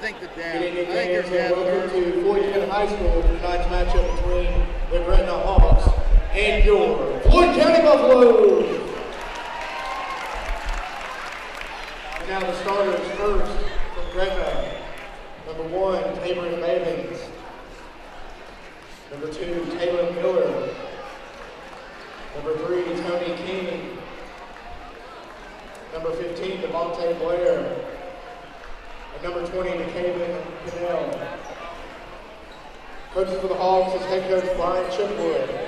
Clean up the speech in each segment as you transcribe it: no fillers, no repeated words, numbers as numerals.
think that Good evening, fans, and welcome to Floyd County High School for tonight's matchup between the Gretna Hawks and your Floyd County Buffaloes. And now the starters first from Gretna. Number 1, Tabor Mavens. Number 2, Taylor Miller. Number 3, Tony King. Number 15, Devontae Blair. And number 20, DeKaven Cannell. Coaches for the Hawks is head coach Brian Chipwood.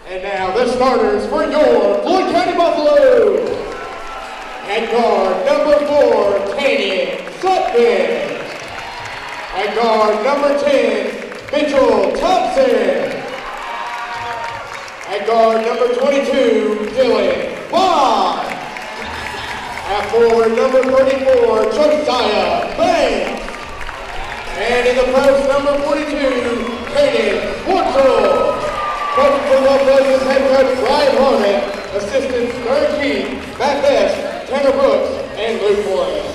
And now the starters for your Floyd County Buffaloes. At guard, number 4, Tanyan Sutton. At guard, number 10, Mitchell Thompson. At guard, number 22, Dylan Bond. At forward, number 34, Josiah Banks. And in the post, number 42, Kaden Wurzel. Coaching for the Buffaloes is head coach Ryan Harnett, assistants Vern Keith, Matt Best, Tanner Brooks, and Luke Warren.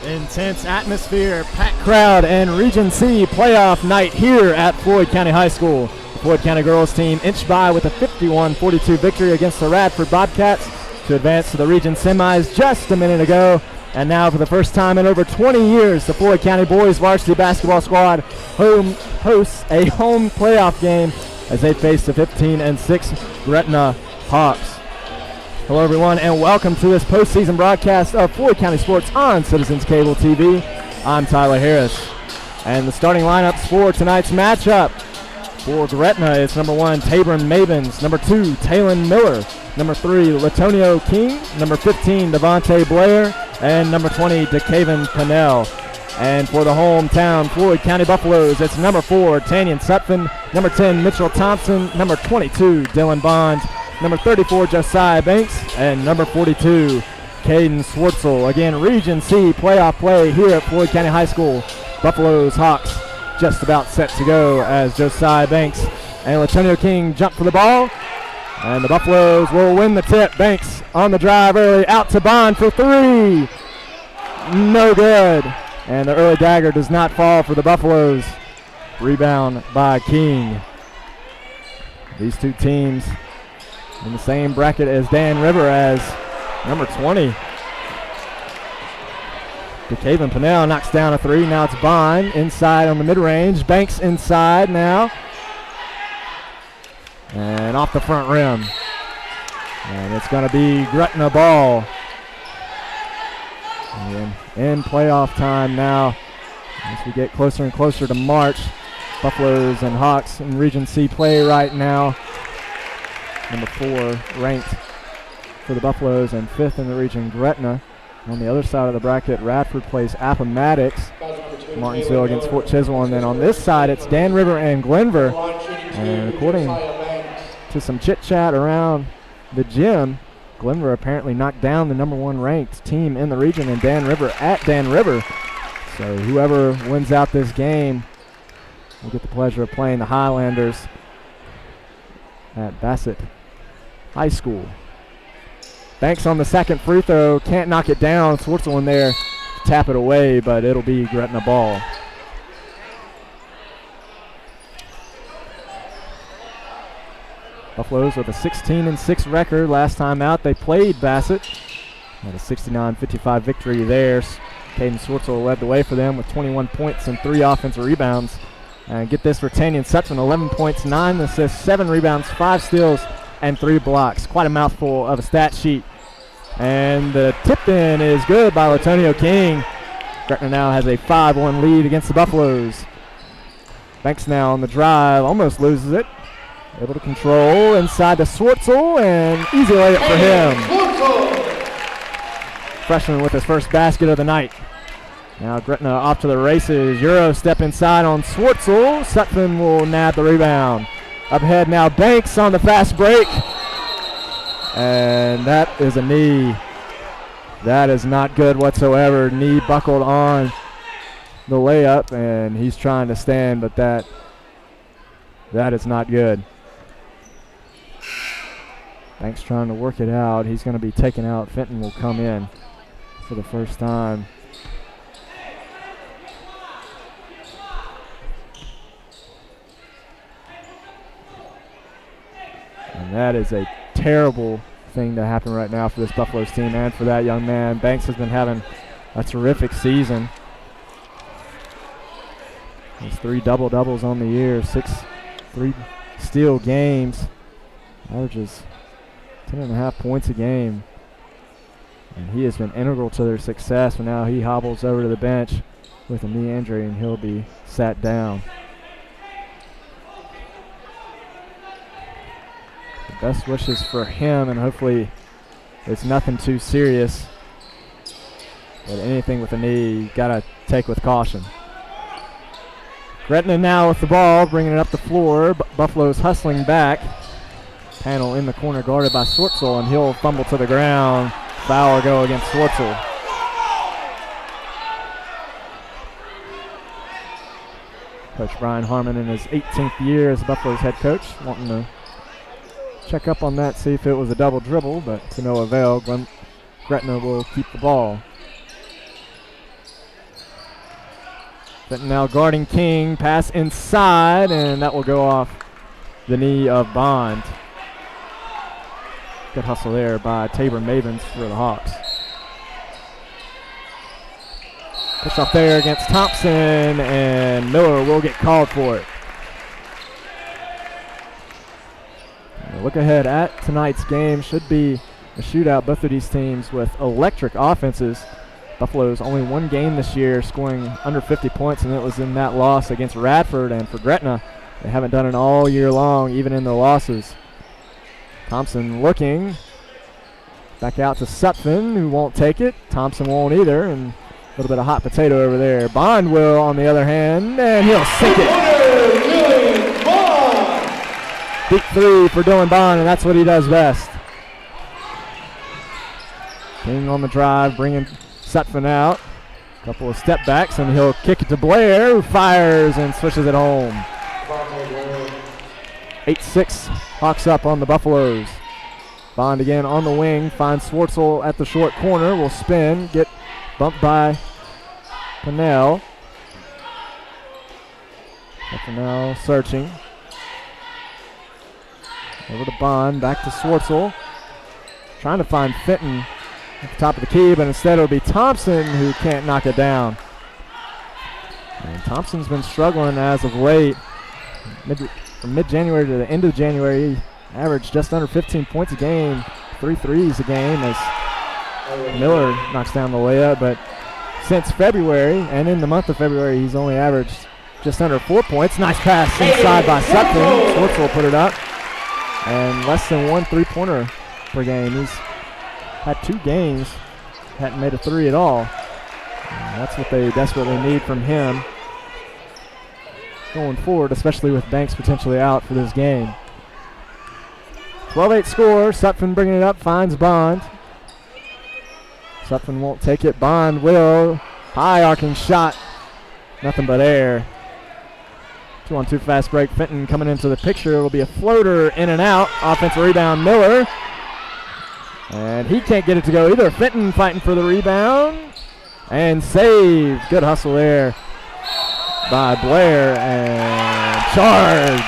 Intense atmosphere, packed crowd, and Region C playoff night here at Floyd County High School. The Floyd County girls team inched by with a 51-42 victory against the Radford Bobcats to advance to the region semis just a minute ago. And now for the first time in over 20 years, the Floyd County boys varsity basketball squad hosts a home playoff game as they face the 15-6 Gretna Hawks. Hello everyone and welcome to this postseason broadcast of Floyd County Sports on Citizens Cable TV. I'm Tyler Harris. And the starting lineups for tonight's matchup. For Gretna, it's number 1, Tabor Mavens, number 2, Taylon Miller, number 3, Latonio King, number 15, Devontae Blair, and number 20, DeKaven Cannell. And for the hometown Floyd County Buffaloes, it's number 4, Tanyan Sutphin, number 10, Mitchell Thompson, number 22, Dylan Bond, number 34, Josiah Banks, and number 42, Caden Swartzel. Again, Region C playoff play here at Floyd County High School. Buffaloes Hawks just about set to go as Josiah Banks and Latonio King jump for the ball. And the Buffaloes will win the tip. Banks on the drive early, out to Bond for 3. No good. And the early dagger does not fall for the Buffaloes. Rebound by King. These two teams in the same bracket as Dan River as number 20. DeKaven Cannell knocks down a 3. Now it's Bond inside on the mid-range. Banks inside now. And off the front rim. And it's going to be Gretna ball. And in playoff time now, as we get closer and closer to March, Buffaloes and Hawks in Region C play right now. Number 4 ranked for the Buffaloes and 5th in the region, Gretna. On the other side of the bracket, Radford plays Appomattox, Martinsville against Fort Chiswell. And then on this side, it's Dan River and Glenver. And according to some chit-chat around the gym, Glenver apparently knocked down the number 1 ranked team in the region in Dan River at Dan River. So whoever wins out this game will get the pleasure of playing the Highlanders at Bassett High School. Banks on the second free throw, can't knock it down. Swartzel in there to tap it away, but it'll be Gretna ball. Buffaloes with a 16-6 record. Last time out, they played Bassett. Had a 69-55 victory there. Caden Swartzel led the way for them with 21 points and 3 offensive rebounds. And get this for Tanyan Sutphin, 11 points, 9 assists, 7 rebounds, 5 steals, and 3 blocks. Quite a mouthful of a stat sheet. And the tip-in is good by Latonio King. Gretna now has a 5-1 lead against the Buffaloes. Banks now on the drive, almost loses it. Able to control inside to Swartzel, and easy layup for him. Freshman with his first basket of the night. Now Gretna off to the races. Euro step inside on Swartzel. Sutphin will nab the rebound. Up ahead now Banks on the fast break. And that is a knee. That is not good whatsoever. Knee buckled on the layup, and he's trying to stand, but that is not good. Banks trying to work it out. He's going to be taken out. Fenton will come in for the first time. And that is a terrible thing to happen right now for this Buffaloes team and for that young man. Banks has been having a terrific season. There's 3 double-doubles on the year, 3 steal games, averages 10.5 points a game. And he has been integral to their success, but now he hobbles over to the bench with a knee injury, and he'll be sat down. The best wishes for him, and hopefully it's nothing too serious. But anything with a knee, you gotta take with caution. Gretna now with the ball, bringing it up the floor. Buffalo's hustling back. Panel in the corner guarded by Swartzel, and he'll fumble to the ground. Foul will go against Swartzel. Coach Brian Harmon in his 18th year as Buffalo's head coach, wanting to check up on that, see if it was a double dribble, but to no avail. Gretna will keep the ball. Fenton now guarding King, pass inside, and that will go off the knee of Bond. Good hustle there by Tabor Mavens for the Hawks. Push off there against Thompson, and Miller will get called for it. Look ahead at tonight's game. Should be a shootout. Both of these teams with electric offenses. Buffalo's only one game this year scoring under 50 points, and it was in that loss against Radford. And for Gretna, they haven't done it all year long, even in their losses. Thompson looking. Back out to Sutphin, who won't take it. Thompson won't either, and a little bit of hot potato over there. Bond will, on the other hand, and he'll sink it. Deep 3 for Dylan Bond, and that's what he does best. King on the drive, bringing Sutphin out. Couple of step backs, and he'll kick it to Blair, who fires and switches it home. 8-6, Hawks up on the Buffaloes. Bond again on the wing, finds Swartzel at the short corner, will spin, get bumped by Pennell. Pennell searching. Over to Bond, back to Swartzel. Trying to find Fenton at the top of the key, but instead it'll be Thompson who can't knock it down. And Thompson's been struggling as of late. From mid-January to the end of January, he averaged just under 15 points a game, 3 threes a game as Miller knocks down the layup. But since February, and in the month of February, he's only averaged just under 4 points. Nice pass inside by Sutphin. Swartzel put it up. And less than 1 3-pointer per game. He's had 2 games, hadn't made a 3 at all. And that's what they desperately need from him going forward, especially with Banks potentially out for this game. 12-8 score. Sutphin bringing it up, finds Bond. Sutphin won't take it. Bond will. High arcing shot. Nothing but air. 2-on-2 fast break. Fenton coming into the picture. It'll be a floater in and out. Offensive rebound, Miller. And he can't get it to go either. Fenton fighting for the rebound. And saved. Good hustle there by Blair. And charge.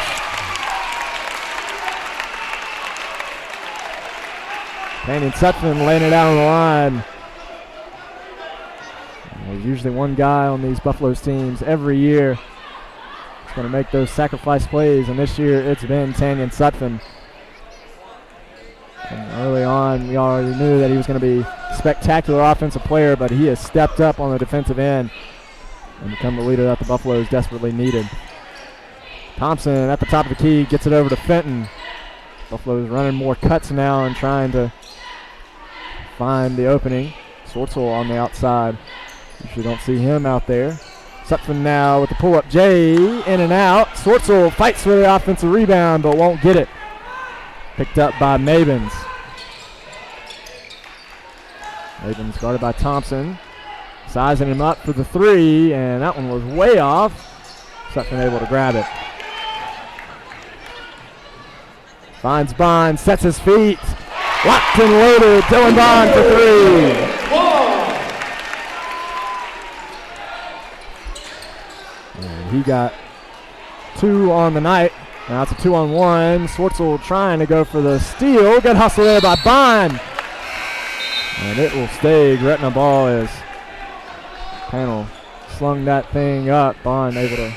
Canyon Sutphin laying it out on the line. And there's usually one guy on these Buffaloes teams every year who's going to make those sacrifice plays, and this year it's been Tanyan Sutphin. And early on, we already knew that he was going to be a spectacular offensive player, but he has stepped up on the defensive end and become the leader that the Buffaloes desperately needed. Thompson at the top of the key gets it over to Fenton. Buffaloes running more cuts now and trying to find the opening. Swartzel on the outside. Usually don't see him out there. Sutphin now with the pull-up J, in and out. Swartzel fights for the offensive rebound but won't get it. Picked up by Mavens. Mavens guarded by Thompson. Sizing him up for the three, and that one was way off. Sutton able to grab it. Finds Bond, sets his feet. Locked and loaded, Dylan Bond for three. And he got 2 on the night. Now it's a 2-on-1. Swartzel trying to go for the steal. Good hustle there by Bond. And it will stay. Gretna ball as panel slung that thing up. Bond able to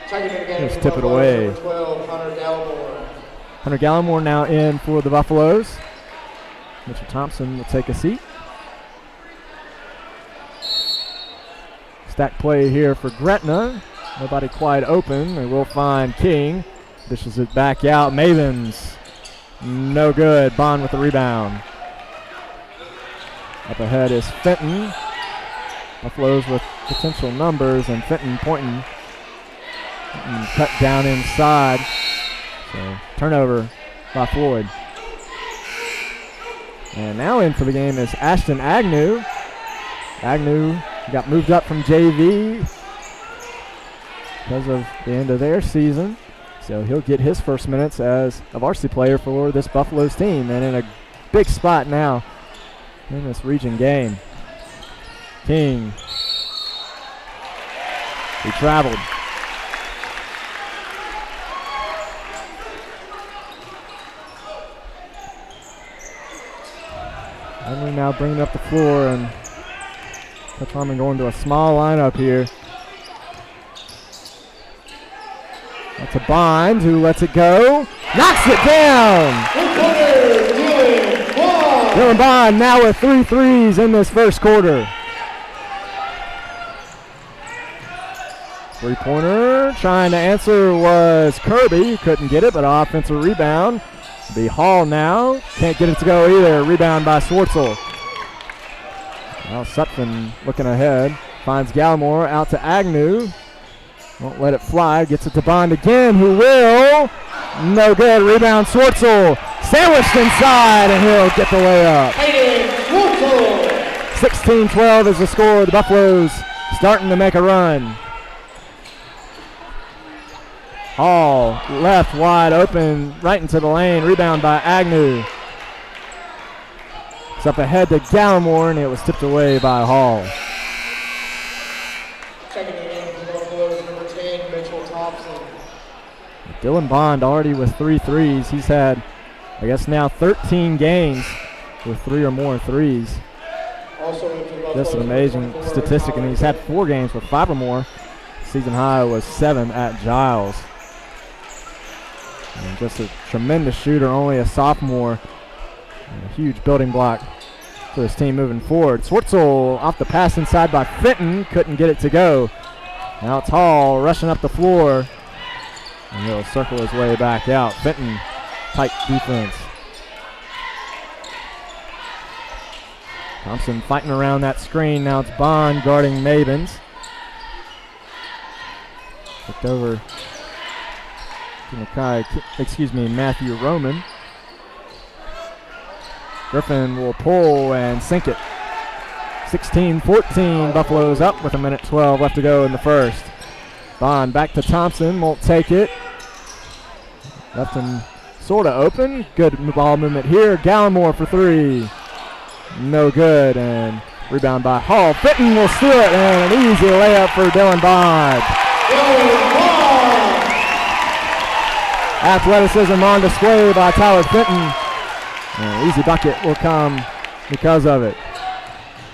just tip it away. 12, Hunter Gallimore now in for the Buffaloes. Mitchell Thompson will take a seat. Stack play here for Gretna. Nobody quite open. They will find King. Dishes it back out. Mavens. No good. Bond with the rebound. Up ahead is Fenton. Buffaloes with potential numbers, and Fenton pointing. Fenton cut down inside. So turnover by Floyd. And now in for the game is Ashton Agnew. Agnew got moved up from JV because of the end of their season. So he'll get his first minutes as a varsity player for this Buffaloes team, and in a big spot now in this region game. King. He traveled. And we're now bringing up the floor, and Coach Harmon going to a small lineup here. That's a Bond who lets it go. Knocks it down. Dylan Bond now with 3 threes in this first quarter. Three-pointer trying to answer was Kirby. Couldn't get it, but an offensive rebound. Be Hall now. Can't get it to go either. Rebound by Swartzel. Now Sutphin looking ahead. Finds Gallimore out to Agnew. Won't let it fly. Gets it to Bond again, who will. No good. Rebound Swartzel. Sandwiched inside, and he'll get the layup. 16-12 is the score. The Buffaloes starting to make a run. Hall left wide open, right into the lane. Rebound by Agnew. It's up ahead to Gallimore, and it was tipped away by Hall. Checking in for Buffaloes, number 10, Mitchell Thompson. Dylan Bond already with 3 threes. He's had, I guess now 13 games with 3 or more threes. Just an amazing statistic, and he's had 4 games with 5 or more. Season high was 7 at Giles. And just a tremendous shooter, only a sophomore. And a huge building block for this team moving forward. Swartzel off the pass inside by Fenton. Couldn't get it to go. Now it's Hall rushing up the floor. And he'll circle his way back out. Fenton, tight defense. Thompson fighting around that screen. Now it's Bond guarding Mavens. Looked over to Matthew Roman. Griffin will pull and sink it. 16-14, Buffaloes up with 1:12 left to go in the first. Bond back to Thompson, won't take it. Left him sort of open. Good ball movement here. Gallimore for 3. No good, and rebound by Hall. Fenton will steal it, and an easy layup for Dylan Bond. Athleticism on display by Tyler Fenton. And easy bucket will come because of it.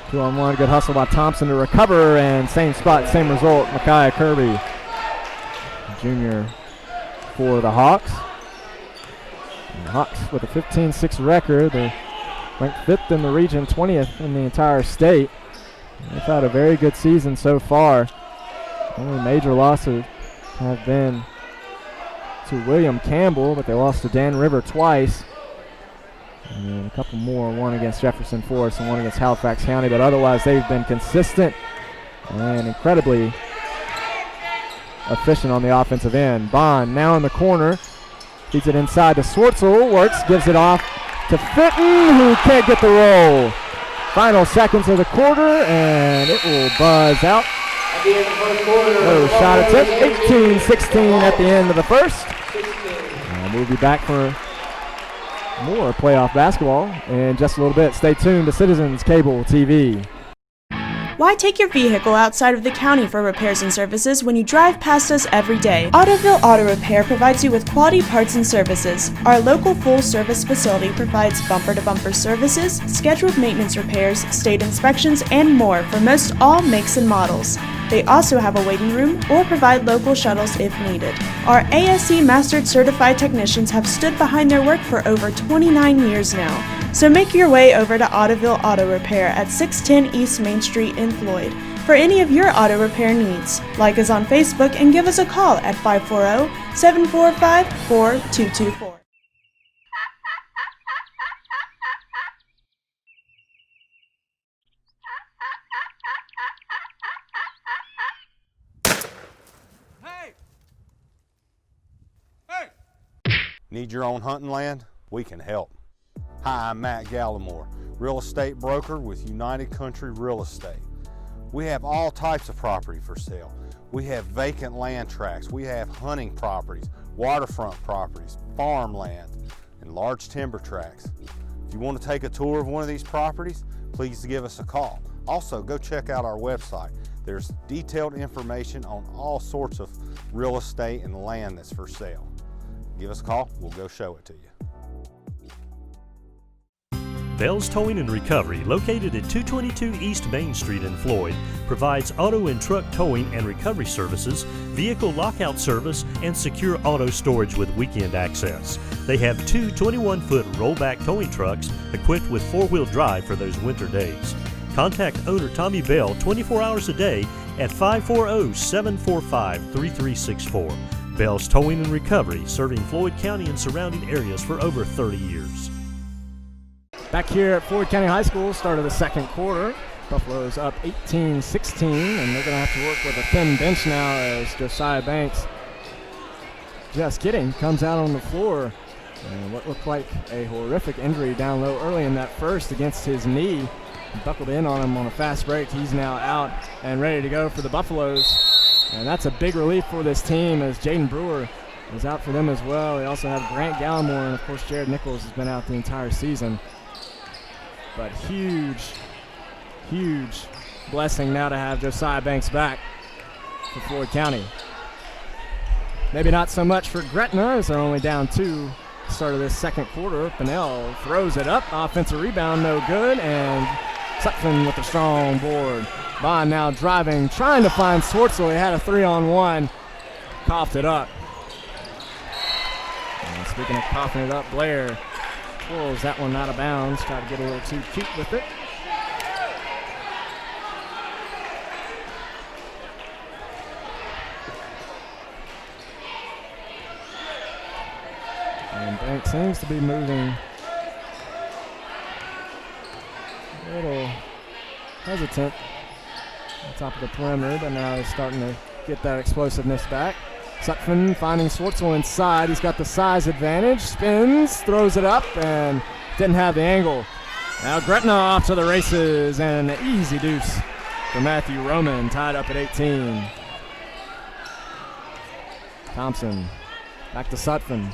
2-on-1, good hustle by Thompson to recover, and same spot, same result. Micaiah Kirby, junior for the Hawks. And the Hawks with a 15-6 record. They're ranked 5th in the region, 20th in the entire state. They've had a very good season so far. Only major losses have been to William Campbell, but they lost to Dan River twice. And then a couple more, one against Jefferson Forest and one against Halifax County, but otherwise they've been consistent and incredibly efficient on the offensive end. Bond now in the corner, feeds it inside to Swartzel, works, gives it off to Fenton, who can't get the roll. Final seconds of the quarter, and it will buzz out. At the end of the first quarter, No shot attempt. 18-16 at the end of the first. And we'll be back for more playoff basketball in just a little bit. Stay tuned to Citizens Cable TV. Why take your vehicle outside of the county for repairs and services when you drive past us every day? Autoville Auto Repair provides you with quality parts and services. Our local full-service facility provides bumper-to-bumper services, scheduled maintenance repairs, state inspections, and more for most all makes and models. They also have a waiting room or provide local shuttles if needed. Our ASE Mastered Certified technicians have stood behind their work for over 29 years now. So make your way over to Autoville Auto Repair at 610 East Main Street in Floyd for any of your auto repair needs. Like us on Facebook and give us a call at 540-745-4224. Need your own hunting land? We can help. Hi, I'm Matt Gallimore, real estate broker with United Country Real Estate. We have all types of property for sale. We have vacant land tracts. We have hunting properties, waterfront properties, farmland, and large timber tracts. If you want to take a tour of one of these properties, please give us a call. Also, go check out our website. There's detailed information on all sorts of real estate and land that's for sale. Give us a call, we'll go show it to you. Bell's Towing and Recovery, located at 222 East Main Street in Floyd, provides auto and truck towing and recovery services, vehicle lockout service, and secure auto storage with weekend access. They have two 21-foot rollback towing trucks equipped with four-wheel drive for those winter days. Contact owner Tommy Bell 24 hours a day at 540-745-3364. Bell's Towing and Recovery, serving Floyd County and surrounding areas for over 30 years. Back here at Floyd County High School, start of the second quarter. Buffalo's up 18-16, and they're going to have to work with a thin bench now as Josiah Banks, just kidding, comes out on the floor. And what looked like a horrific injury down low early in that first against his knee. Buckled in on him on a fast break. He's now out and ready to go for the Buffaloes. And that's a big relief for this team as Jaden Brewer is out for them as well. They also have Grant Gallimore, and of course Jared Nichols has been out the entire season. But huge blessing now to have Josiah Banks back for Floyd County. Maybe not so much for Gretna as they're only down two. Start of this second quarter. Pinnell throws it up. Offensive rebound, no good. And Sutphin with a strong board. Bond now driving, trying to find Swartzel. He had a 3-on-1. Coughed it up. And speaking of coughing it up, Blair pulls that one out of bounds. Tried to get a little too cute with it. And Banks seems to be moving a little hesitant on top of the perimeter, but now he's starting to get that explosiveness back. Sutphin finding Swartzel inside. He's got the size advantage. Spins, throws it up, and didn't have the angle. Now Gretna off to the races, and an easy deuce for Matthew Roman, tied up at 18. Thompson back to Sutphin.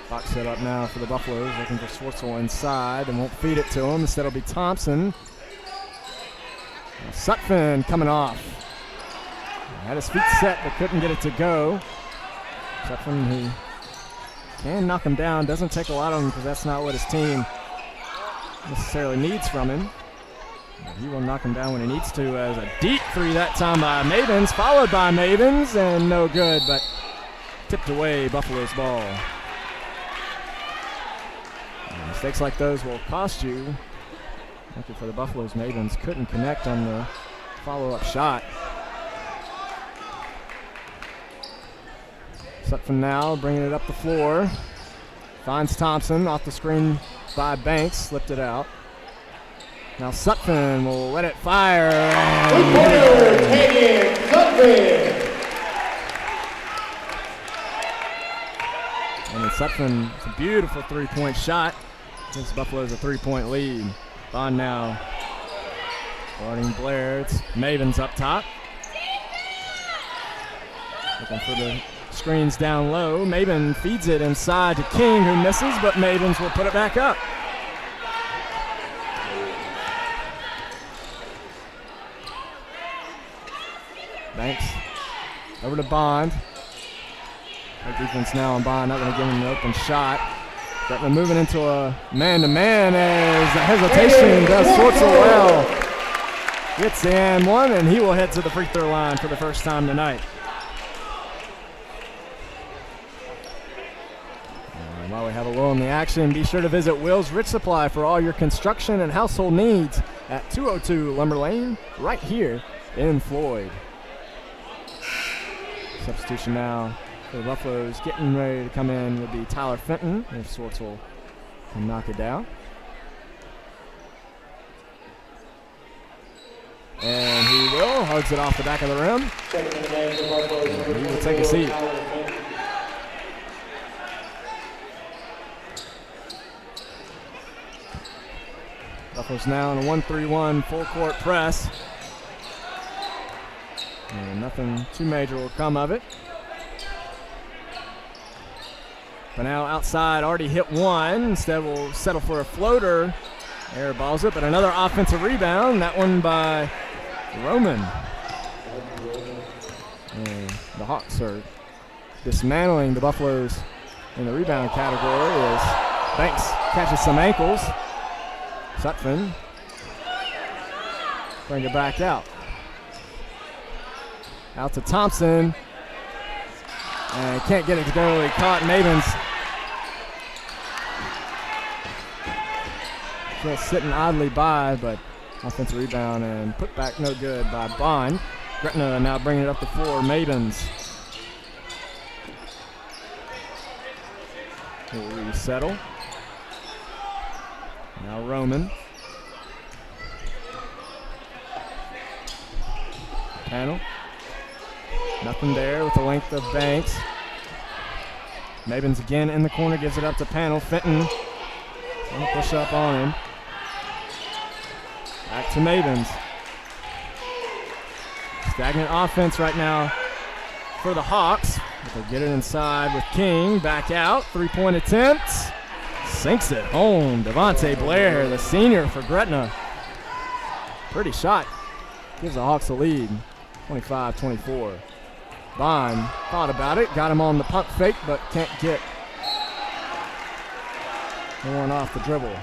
Box set up now for the Buffaloes, looking for Swartzel inside, and won't feed it to him. Instead it'll be Thompson. Sutphin coming off. Had his feet set, but couldn't get it to go. Sutphin, he can knock him down. Doesn't take a lot of him because that's not what his team necessarily needs from him. But he will knock him down when he needs to, as a deep three that time by Mavens, followed by Mavens, and no good, but tipped away, Buffalo's ball. Mistakes like those will cost you. Lucky for the Buffaloes, Mavens couldn't connect on the follow-up shot. Sutphin now bringing it up the floor. Finds Thompson off the screen by Banks, slipped it out. Now Sutphin will let it fire. Three-pointer, taken, Sutphin. Sutphin, it's a beautiful three-point shot. Gives Buffalo's a three-point lead. Bond now guarding Blair. It's Mavens up top. Looking for the screens down low. Maven feeds it inside to King, who misses, but Mavens will put it back up. Banks over to Bond. Our defense now on Bond, not going to give him an open shot. Gretna moving into a man-to-man as the hesitation does Swartzel well. Gets the and one, and he will head to the free throw line for the first time tonight. And while we have a lull in the action, be sure to visit Will's Rich Supply for all your construction and household needs at 202 Lumber Lane, right here in Floyd. Substitution now for the Buffaloes. Getting ready to come in would be Tyler Fenton if Swartzel can knock it down. And he will. Hugs it off the back of the rim. He will take a seat. Buffaloes now in a 1-3-1 full court press. And nothing too major will come of it. But now outside, already hit one. Instead, we'll settle for a floater. Air balls it, but another offensive rebound. That one by Roman. And the Hawks are dismantling the Buffaloes in the rebound category as Banks catches some ankles. Sutphin bring it back out. Out to Thompson. And can't get it to go. He caught Mavens. Just sitting oddly by, but offensive rebound and put back no good by Bond. Gretna now bringing it up the floor. Mavens. He'll resettle. Now Roman. Panel. Nothing there with the length of Banks. Mavens again in the corner, gives it up to Panel. Fenton going to push up on him. Back to Mavens. Stagnant offense right now for the Hawks. They'll get it inside with King. Back out. Three-point attempt. Sinks it home. Devontae Blair, the senior for Gretna. Pretty shot. Gives the Hawks a lead. 25-24. Bond thought about it. Got him on the pump fake, but can't get one off the dribble.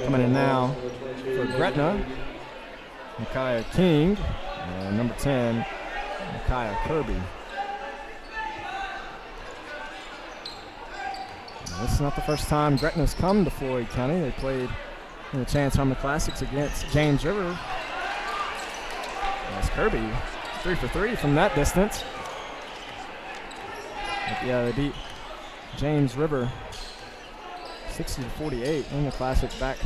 Coming in now for Gretna, Micaiah King, and number 10, Micaiah Kirby. Now, this is not the first time Gretna's come to Floyd County. They played in the Chance Harmon Classics against James River. That's Kirby, 3 for 3 from that distance. But yeah, they beat James River 60-48 in the Classic back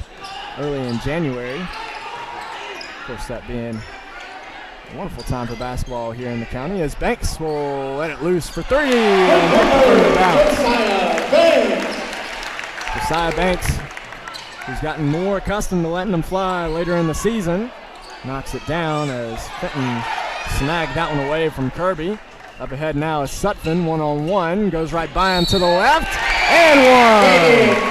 early in January. Of course, that being a wonderful time for basketball here in the county as Banks will let it loose for three. Josiah Banks, who's gotten more accustomed to letting them fly later in the season, knocks it down as Fenton snagged that one away from Kirby. Up ahead now is Sutphin, one-on-one, goes right by him to the left, and one!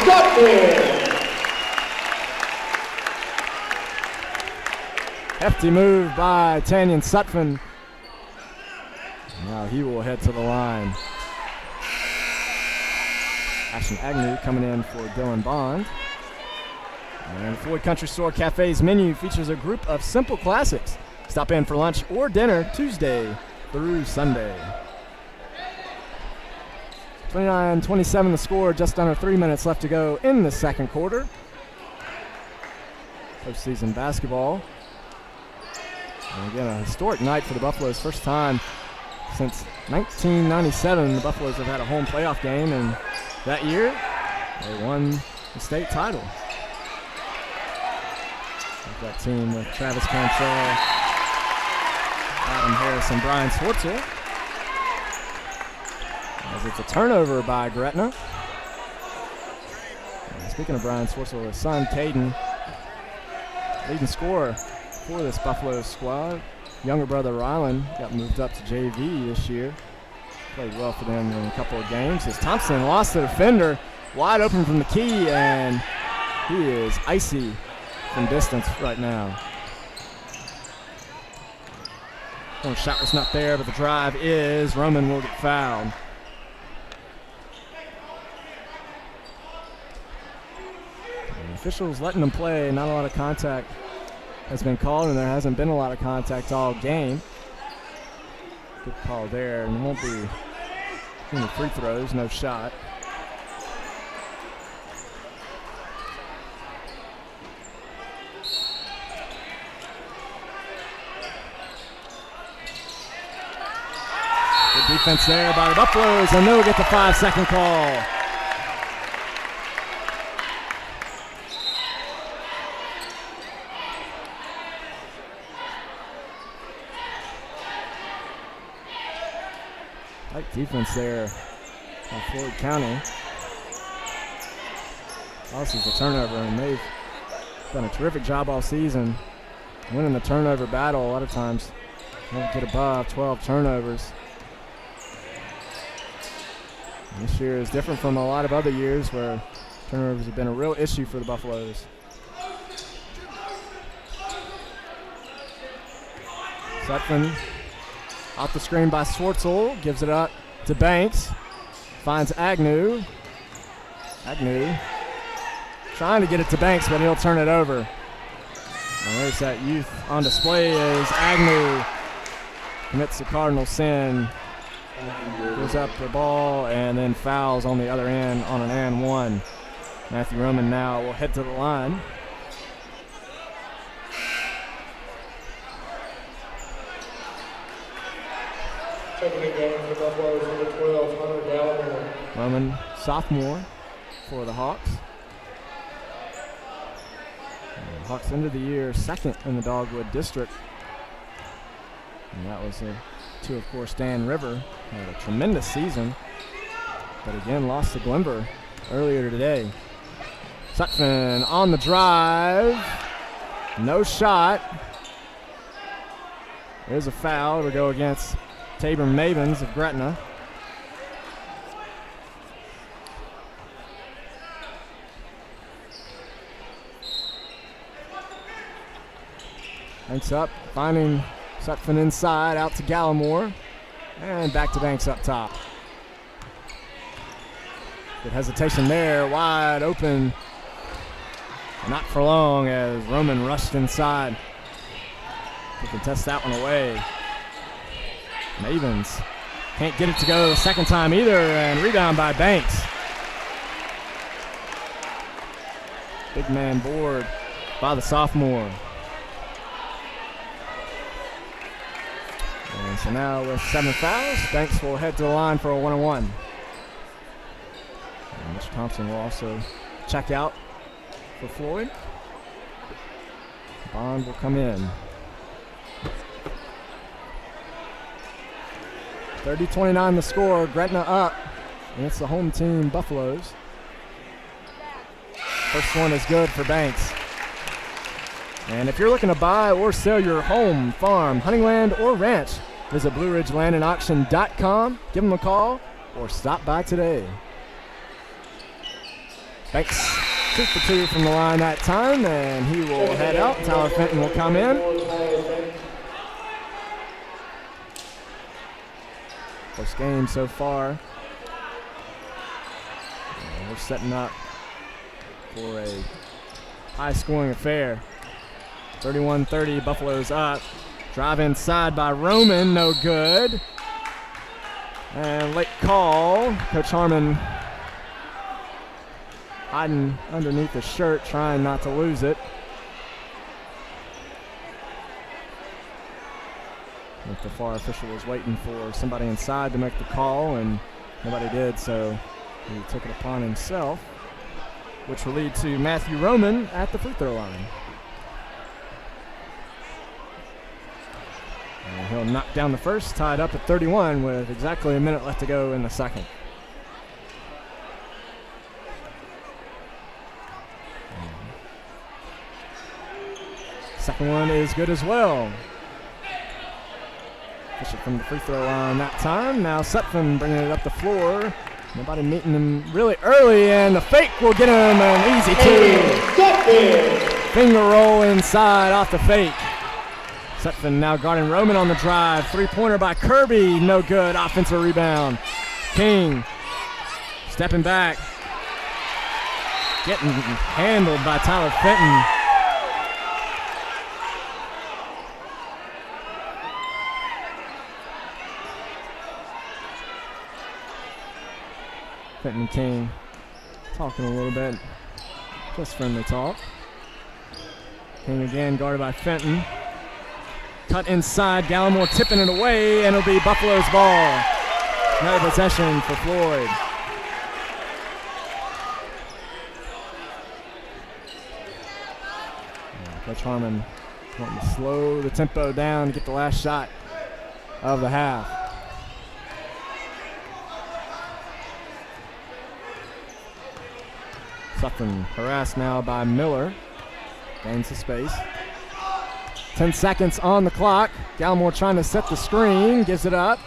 Hefty move by Tanyan Sutphin. Now he will head to the line. Ashton Agnew coming in for Dylan Bond. And Floyd Country Store Cafe's menu features a group of simple classics. Stop in for lunch or dinner Tuesday through Sunday. 29-27 the score, just under 3 minutes left to go in the second quarter. Postseason basketball. And again, a historic night for the Buffaloes. First time since 1997 the Buffaloes have had a home playoff game, and that year they won the state title. That team with Travis Cantrell, Adam Harris and Brian Swartzel. As it's a turnover by Gretna. And speaking of Brian Swartzel, his son Caden, leading scorer for this Buffalo squad. Younger brother Rylan got moved up to JV this year. Played well for them in a couple of games. As Thompson lost the defender, wide open from the key, and he is icy from distance right now. The shot was not there, but the drive is. Roman will get fouled. And officials letting them play. Not a lot of contact has been called, and there hasn't been a lot of contact all game. Good call there, and there won't be any free throws, no shot. Good defense there by the Buffaloes, and they'll get the 5-second call. Tight defense there by Floyd County. Also, it's a turnover, and they've done a terrific job all season winning the turnover battle. A lot of times they don't get above 12 turnovers. And this year is different from a lot of other years where turnovers have been a real issue for the Buffaloes. Sutphin off the screen by Swartzel, gives it up to Banks, finds Agnew. Agnew trying to get it to Banks, but he'll turn it over. And there's that youth on display as Agnew commits the cardinal sin, gives up the ball, and then fouls on the other end on an and one. Matthew Roman now will head to the line. Taking the game for the Buffaloes, number 12, Hunter Gallimore. Roman, sophomore for the Hawks. And Hawks ended the year second in the Dogwood District. And that was to, of course, Dan River. Had a tremendous season, but again lost to Glenver earlier today. Sutphin on the drive. No shot. There's a foul to go against Tabor Mavens of Gretna. Banks up, finding Sutphin inside, out to Gallimore, and back to Banks up top. Good hesitation there, wide open. Not for long as Roman rushed inside to contest that one away. Mavens can't get it to go the second time either, and rebound by Banks. Big man board by the sophomore. And so now with 7 fouls, Banks will head to the line for a 1-on-1. And Mr. Thompson will also check out for Floyd. Bond will come in. 30-29 the score, Gretna up, and it's the home team Buffaloes. First one is good for Banks. And if you're looking to buy or sell your home, farm, hunting land, or ranch, visit BlueRidgeLandandAuction.com, give them a call, or stop by today. Banks 2 for 2 from the line that time, and he will head out. Tyler Fenton will come in. First game so far. And we're setting up for a high-scoring affair. 31-30, Buffaloes up. Drive inside by Roman, no good. And late call. Coach Harmon hiding underneath the shirt, trying not to lose it. I think the FAR official was waiting for somebody inside to make the call, and nobody did, so he took it upon himself, which will lead to Matthew Roman at the free throw line. And he'll knock down the first, tied up at 31 with exactly a minute left to go in the second. Second one is good as well. Bishop from the free throw line that time. Now Sutphin bringing it up the floor. Nobody meeting him really early, and the fake will get him an easy two. Finger roll inside off the fake. Sutphin now guarding Roman on the drive. Three-pointer by Kirby, no good. Offensive rebound. King stepping back. Getting handled by Tyler Fenton. Fenton and King talking a little bit. Just friendly talk. King again guarded by Fenton. Cut inside, Gallimore tipping it away, and it'll be Buffalo's ball. Another possession for Floyd. Coach Harmon wanting to slow the tempo down to get the last shot of the half. Sutphin harassed now by Miller. Gains the space. 10 seconds on the clock. Gallimore trying to set the screen. Gives it up.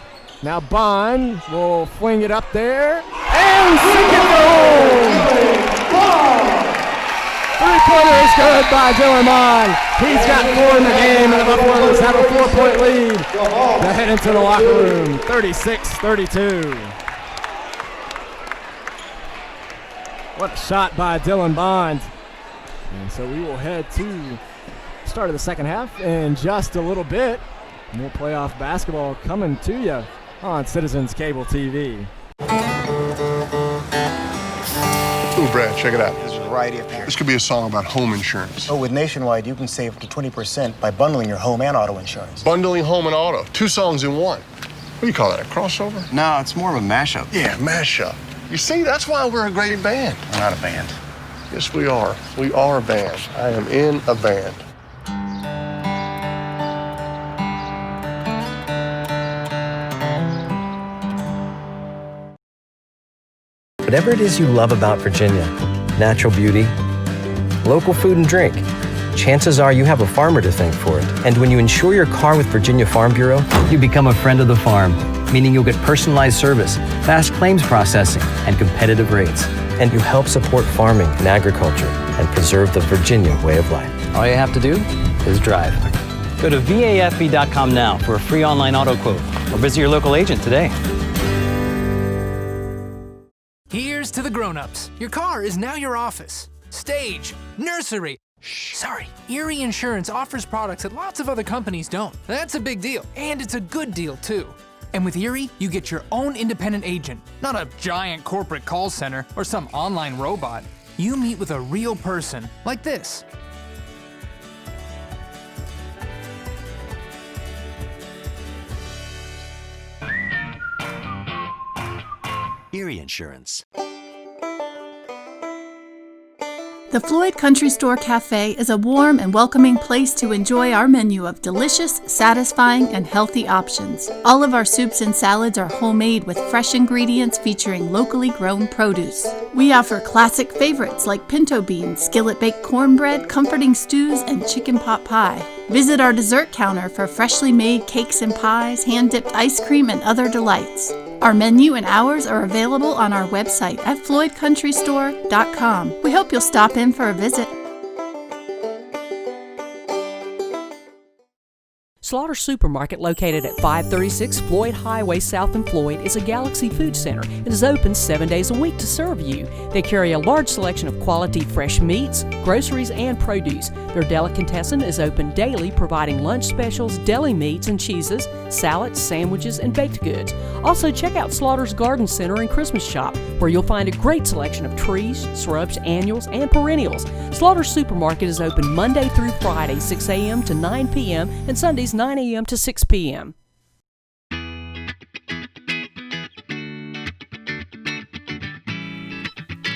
Now Bond will fling it up there. And sink it home! Three-pointer is good by Dylan Bond. He's got 4 in the game, and the Buffaloes have a 4-point lead to head into the locker room. 36-32. What a shot by Dylan Bond. And so we will head to start of the second half in just a little bit. More playoff basketball coming to you on Citizens Cable TV. Ooh, Brad, check it out. There's a variety of pairs. This could be a song about home insurance. Oh, with Nationwide, you can save up to 20% by bundling your home and auto insurance. Bundling home and auto. 2 songs in one. What do you call that, a crossover? No, it's more of a mashup. Yeah, mashup. You see, that's why we're a great band. We're not a band. Yes, we are. We are a band. I am in a band. Whatever it is you love about Virginia, natural beauty, local food and drink, chances are you have a farmer to thank for it. And when you insure your car with Virginia Farm Bureau, you become a friend of the farm, meaning you'll get personalized service, fast claims processing, and competitive rates. And you help support farming and agriculture and preserve the Virginia way of life. All you have to do is drive. Go to vafb.com now for a free online auto quote or visit your local agent today. Here's to the grown-ups. Your car is now your office, stage, nursery. Sorry, Erie Insurance offers products that lots of other companies don't. That's a big deal, and it's a good deal too. And with Erie, you get your own independent agent, not a giant corporate call center or some online robot. You meet with a real person, like this. Erie Insurance. The Floyd Country Store Cafe is a warm and welcoming place to enjoy our menu of delicious, satisfying, and healthy options. All of our soups and salads are homemade with fresh ingredients featuring locally grown produce. We offer classic favorites like pinto beans, skillet-baked cornbread, comforting stews, and chicken pot pie. Visit our dessert counter for freshly made cakes and pies, hand-dipped ice cream, and other delights. Our menu and hours are available on our website at floydcountrystore.com. We hope you'll stop in for a visit. Slaughter Supermarket, located at 536 Floyd Highway South in Floyd, is a Galaxy Food Center and is open 7 days a week to serve you. They carry a large selection of quality fresh meats, groceries, and produce. Their delicatessen is open daily, providing lunch specials, deli meats and cheeses, salads, sandwiches, and baked goods. Also, check out Slaughter's Garden Center and Christmas Shop, where you'll find a great selection of trees, shrubs, annuals, and perennials. Slaughter Supermarket is open Monday through Friday, 6 a.m. to 9 p.m., and Sundays 9 a.m. to 6 p.m.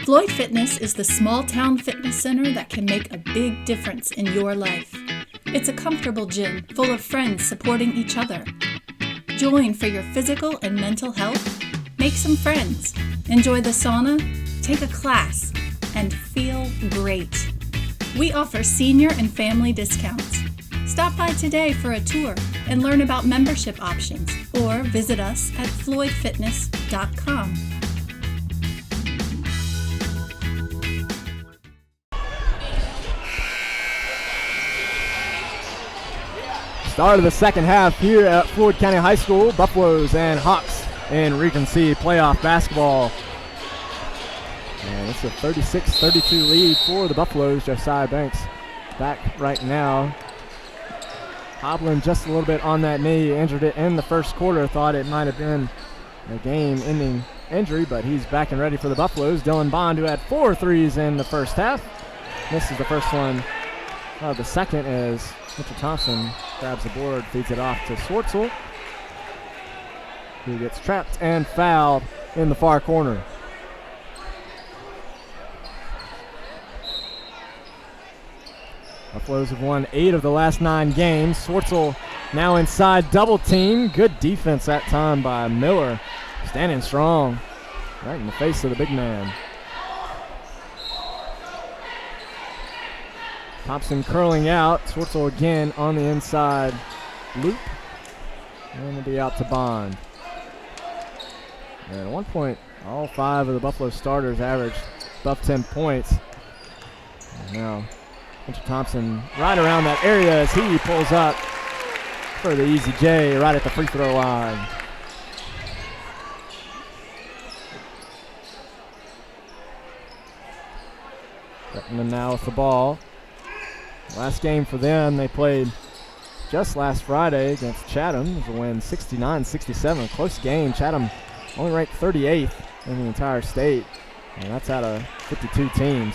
Floyd Fitness is the small town fitness center that can make a big difference in your life. It's a comfortable gym full of friends supporting each other. Join for your physical and mental health. Make some friends. Enjoy the sauna, take a class, and feel great. We offer senior and family discounts. Stop by today for a tour and learn about membership options, or visit us at floydfitness.com. Start of the second half here at Floyd County High School. Buffaloes and Hawks in Region C playoff basketball. And it's a 36-32 lead for the Buffaloes. Josiah Banks back right now. Hobbling just a little bit on that knee. Injured it in the first quarter. Thought it might have been a game-ending injury, but he's back and ready for the Buffaloes. Dylan Bond, who had 4 threes in the first half. Misses the first one of the second as Mitchell Thompson grabs the board, feeds it off to Swartzel, who gets trapped and fouled in the far corner. Buffaloes have won 8 of the last 9 games. Swartzel now inside double team. Good defense that time by Miller. Standing strong right in the face of the big man. Thompson curling out. Swartzel again on the inside loop. And it'll be out to Bond. And at one point, all 5 of the Buffalo starters averaged above 10 points. And now, Mitchell Thompson right around that area as he pulls up for the easy J right at the free throw line. Gretna now with the ball. Last game for them, they played just last Friday against Chatham. It was a win 69-67, close game. Chatham only ranked 38th in the entire state, and that's out of 52 teams.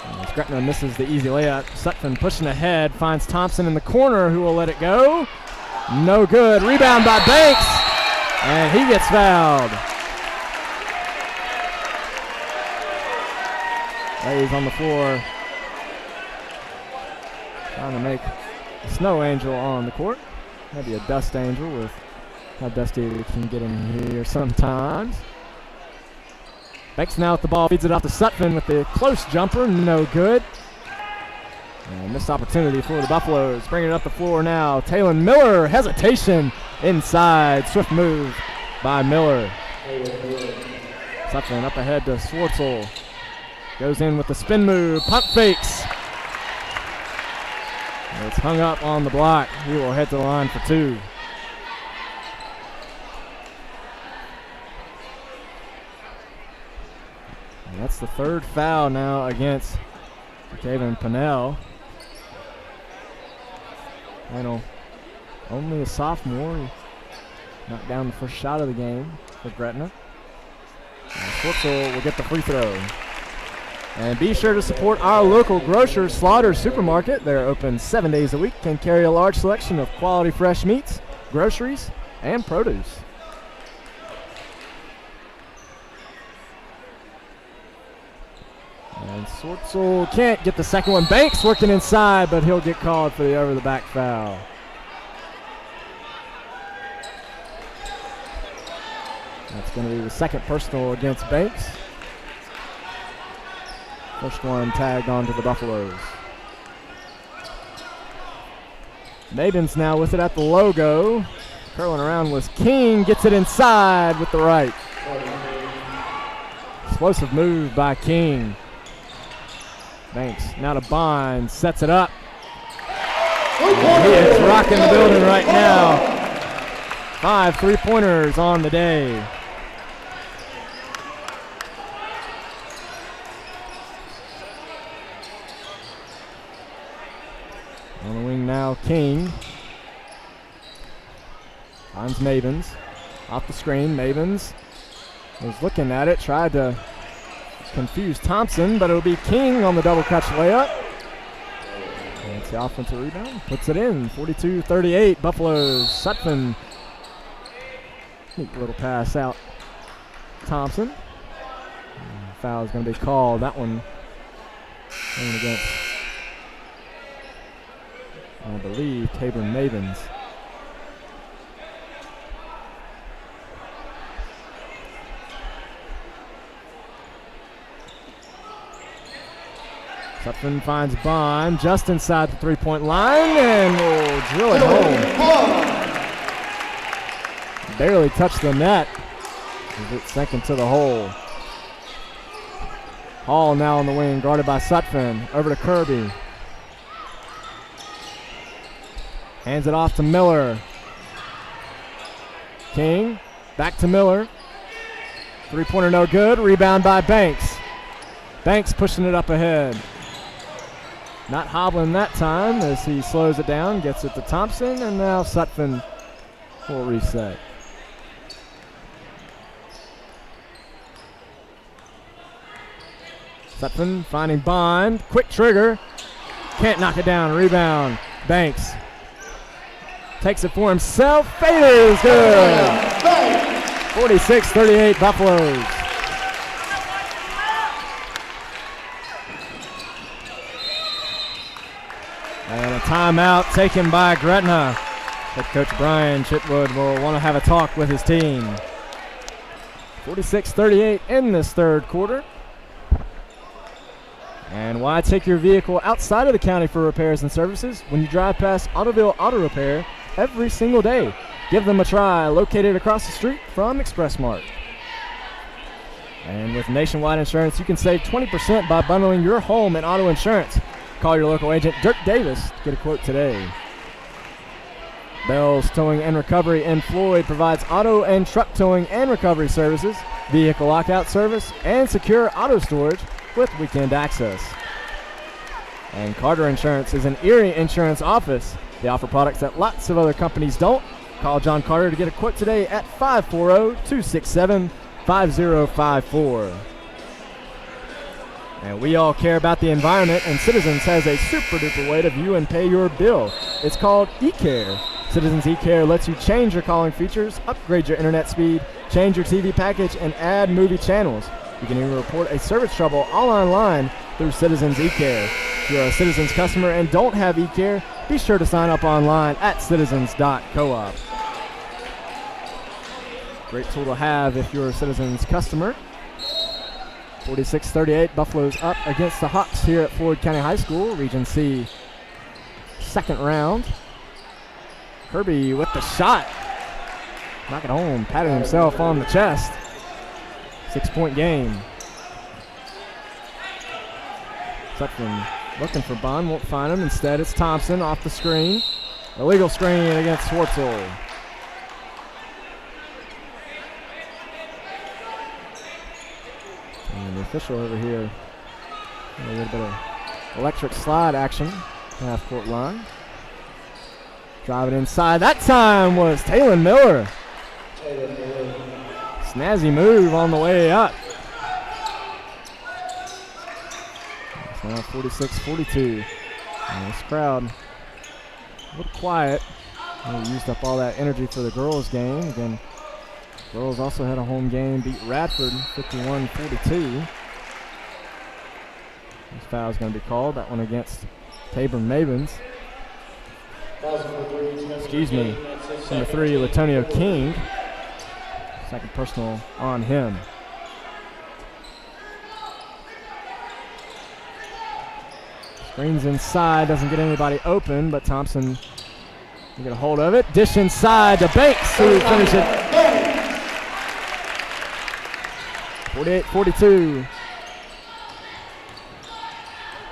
As Gretna misses the easy layup, Sutphin pushing ahead, finds Thompson in the corner, who will let it go. No good. Rebound by Banks, and he gets fouled. Lays on the floor, trying to make a snow angel on the court. Maybe a dust angel with how dusty it can get in here sometimes. Banks now with the ball, feeds it off to Sutphin with the close jumper, no good. And missed opportunity for the Buffaloes. Bringing it up the floor now. Talon Miller, hesitation inside. Swift move by Miller. Sutphin up ahead to Swartzel. Goes in with the spin move, pump fakes. And it's hung up on the block. He will head to the line for 2. And that's the 3rd foul now against Kevin Pennell. Only a sophomore. He knocked down the first shot of the game for Gretna. Swartzel will get the free throw. And be sure to support our local grocer, Slaughter Supermarket. They're open 7 days a week, can carry a large selection of quality fresh meats, groceries, and produce. And Swartzel can't get the second one. Banks working inside, but he'll get called for the over-the-back foul. That's going to be the second personal against Banks. First one tagged onto the Buffaloes. Mabins now with it at the logo. Curling around was King, gets it inside with the right. Explosive move by King. Banks now to Bond, sets it up. And he is rocking the building right now. 5 3-pointers on the day. On the wing now, King. Finds Mavens. Off the screen, Mavens was looking at it, tried to confuse Thompson, but it'll be King on the double clutch layup. And it's the offensive rebound. Puts it in, 42-38. Buffaloes, Sutphin. Neat little pass out. Thompson. And foul is going to be called. That one going against I believe Tabor Mavens. Sutphin finds Bond just inside the three-point line and will drill it home. Barely touched the net. It sank into the hole. Hall now on the wing, guarded by Sutphin. Over to Kirby. Hands it off to Miller. King, back to Miller. Three-pointer no good. Rebound by Banks. Banks pushing it up ahead. Not hobbling that time as he slows it down, gets it to Thompson, and now Sutphin will reset. Sutphin finding Bond. Quick trigger. Can't knock it down. Rebound. Banks takes it for himself. Fade is good. 46-38 Buffaloes. And a timeout taken by Gretna. Head coach Brian Chitwood will want to have a talk with his team. 46-38 in this third quarter. And why take your vehicle outside of the county for repairs and services when you drive past Ottoville Auto Repair every single day? Give them a try, located across the street from Express Mart. And with Nationwide Insurance, you can save 20% by bundling your home and auto insurance. Call your local agent, Dirk Davis, to get a quote today. Bell's Towing and Recovery in Floyd provides auto and truck towing and recovery services, vehicle lockout service, and secure auto storage with weekend access. And Carter Insurance is an Erie insurance office. They offer products that lots of other companies don't. Call John Carter to get a quote today at 540-267-5054. And we all care about the environment, and Citizens has a super duper way to view and pay your bill. It's called eCare. Citizens eCare lets you change your calling features, upgrade your internet speed, change your TV package, and add movie channels. You can even report a service trouble all online through Citizens eCare. If you're a Citizens customer and don't have eCare, be sure to sign up online at citizens.coop. Great tool to have if you're a Citizens customer. 46-38, Buffaloes up against the Hawks here at Floyd County High School, Region C, second round. Kirby with the shot. Knock it home, patting himself on the chest. 6-point game. Sutphin looking for Bond, won't find him. Instead, it's Thompson off the screen. Illegal screen against Schwartzel. And the official over here, a little bit of electric slide action, half-court line. Driving inside. That time was Taylon Miller. Snazzy move on the way up. It's now 46-42. And this crowd a little quiet. They used up all that energy for the girls' game. Again, girls also had a home game, beat Radford 51-42. This foul is going to be called. That one against Tabor Mavens. Excuse me. Number 3, Latonio King. Second personal on him. Screens inside, doesn't get anybody open, but Thompson can get a hold of it. Dish inside to Banks, who finish it. 48-42.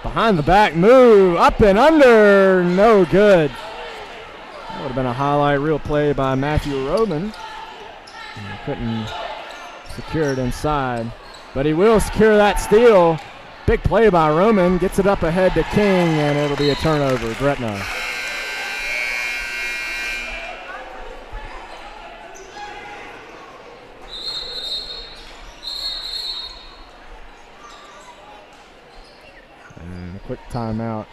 Behind the back move, up and under, no good. That would have been a highlight reel play by Matthew Roman. He couldn't secure it inside, but he will secure that steal. Big play by Roman, gets it up ahead to King, and it'll be a turnover, Gretna. And a quick timeout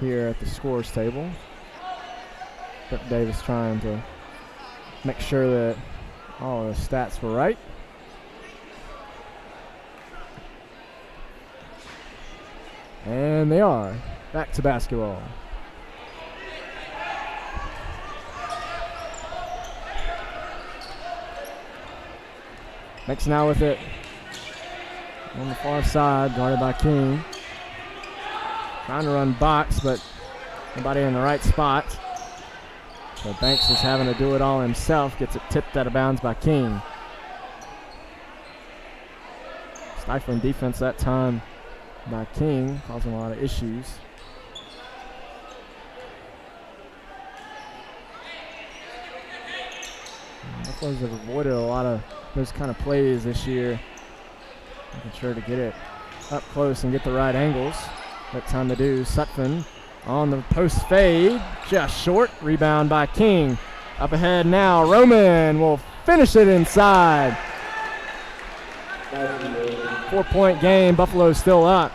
here at the scores table. Dirk Davis trying to make sure that all the stats were right. And they are. Back to basketball. Banks now with it on the far side, guarded by King. Trying to run box, but nobody in the right spot. So Banks is having to do it all himself. Gets it tipped out of bounds by King. Stifling defense that time by King, causing a lot of issues. Buffaloes have avoided a lot of those kind of plays this year. Making sure to get it up close and get the right angles. That time to do. Sutphin on the post fade, just short. Rebound by King. Up ahead now, Roman will finish it inside. 4-point game, Buffalo still up.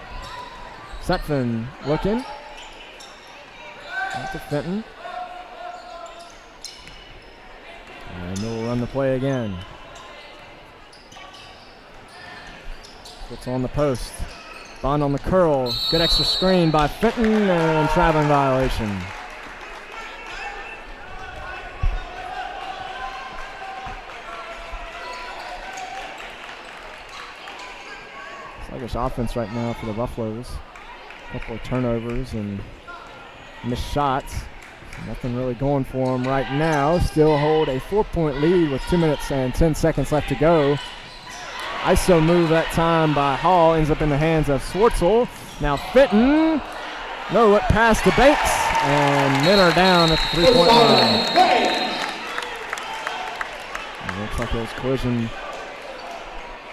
Sutphin looking. Back to Fenton. And they'll run the play again. It's on the post. Bond on the curl. Good extra screen by Fenton and traveling violation. Sluggish offense right now for the Buffaloes. A couple of turnovers and missed shots. Nothing really going for them right now. Still hold a 4-point lead with 2 minutes and 10 seconds left to go. ISO move that time by Hall ends up in the hands of Swartzel. Now Fenton. No, it passed to Banks. And men are down at the 3-point line. It looks like it was collision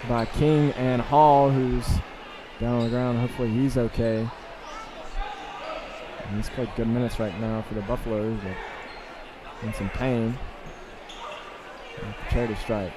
by King and Hall, who's down on the ground. Hopefully he's okay. And he's played good minutes right now for the Buffaloes, but in some pain. Charity strike.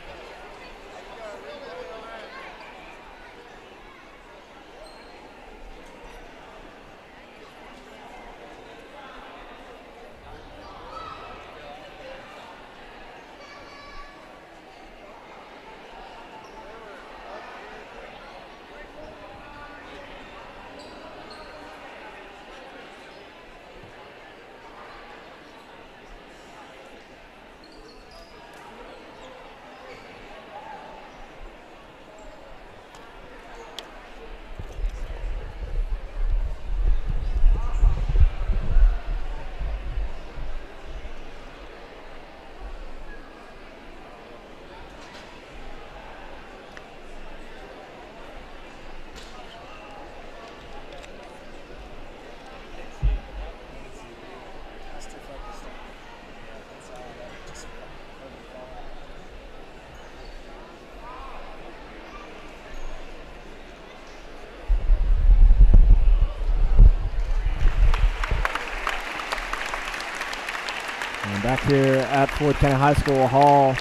Back here at Floyd County High School, Hall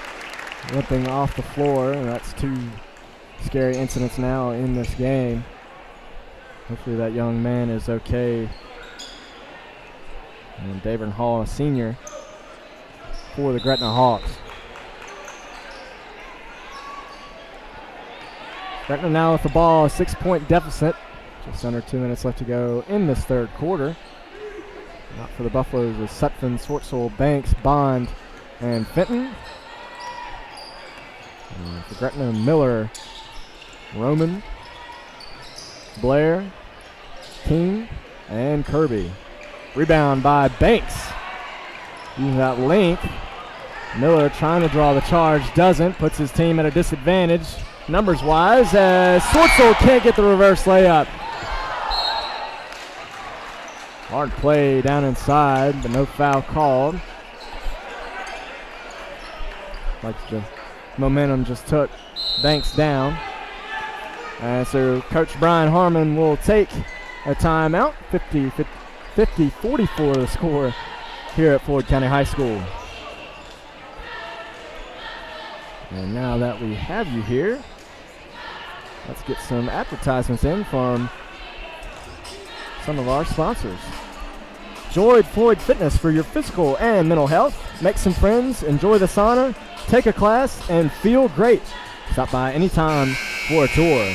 limping off the floor. That's 2 scary incidents now in this game. Hopefully that young man is okay. And David Hall, a senior for the Gretna Hawks. Gretna now with the ball, a 6-point deficit. Just under 2 minutes left to go in this third quarter. Not for the Buffaloes with Sutphin, Swartzel, Banks, Bond, and Fenton. And for Gretna, Miller, Roman, Blair, King, and Kirby. Rebound by Banks. Using that length. Miller trying to draw the charge, doesn't. Puts his team at a disadvantage numbers-wise as Swartzel can't get the reverse layup. Hard play down inside, but no foul called. Like the momentum just took Banks down. And so Coach Brian Harmon will take a timeout. 50-44 the score here at Floyd County High School. And now that we have you here, let's get some advertisements in from some of our sponsors. Join Floyd Fitness for your physical and mental health. Make some friends, enjoy the sauna, take a class, and feel great. Stop by anytime for a tour.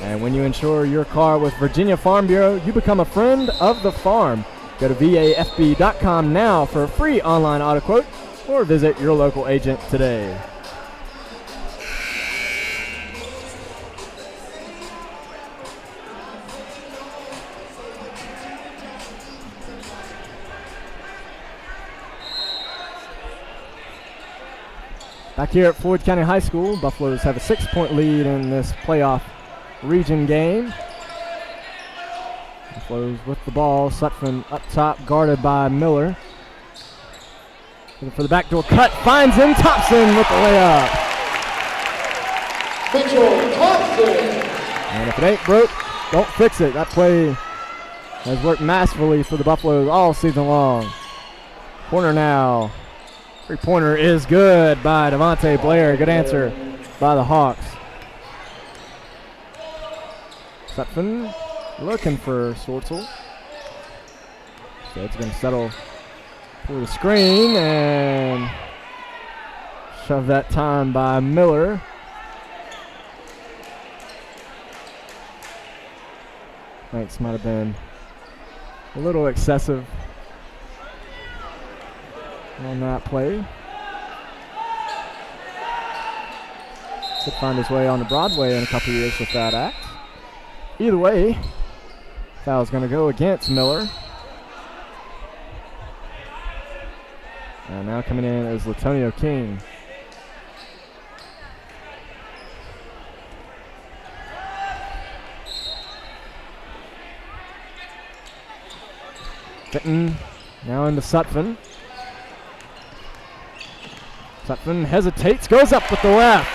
And when you insure your car with Virginia Farm Bureau, you become a friend of the farm. Go to vafb.com now for a free online auto quote or visit your local agent today. Back here at Floyd County High School, Buffaloes have a 6-point lead in this playoff region game. Buffaloes with the ball. Sutphin up top, guarded by Miller. Looking for the backdoor cut, finds him. Thompson with the layup. Mitchell Thompson. And if it ain't broke, don't fix it. That play has worked masterfully for the Buffaloes all season long. Corner now. Three-pointer is good by Devontae Blair. Good answer by the Hawks. Sutphin looking for Swartzel. So it's going to settle for the screen and shove that time by Miller. Thanks, might have been a little excessive on that play. Could find his way on the Broadway in a couple years with that act. Either way, foul's going to go against Miller. And now coming in is Latonio King. Fitton now into Sutphin. Sutphin hesitates, goes up with the left.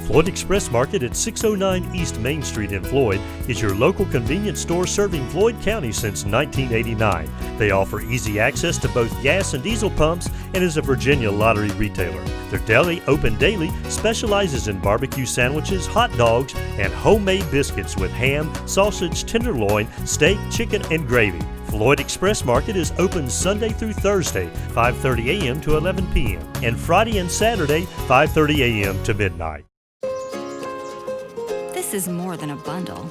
Floyd Express Market at 609 East Main Street in Floyd is your local convenience store serving Floyd County since 1989. They offer easy access to both gas and diesel pumps and is a Virginia lottery retailer. Their deli, open daily, specializes in barbecue sandwiches, hot dogs, and homemade biscuits with ham, sausage, tenderloin, steak, chicken, and gravy. Floyd Express Market is open Sunday through Thursday, 5:30 a.m. to 11 p.m., and Friday and Saturday, 5:30 a.m. to midnight. This is more than a bundle.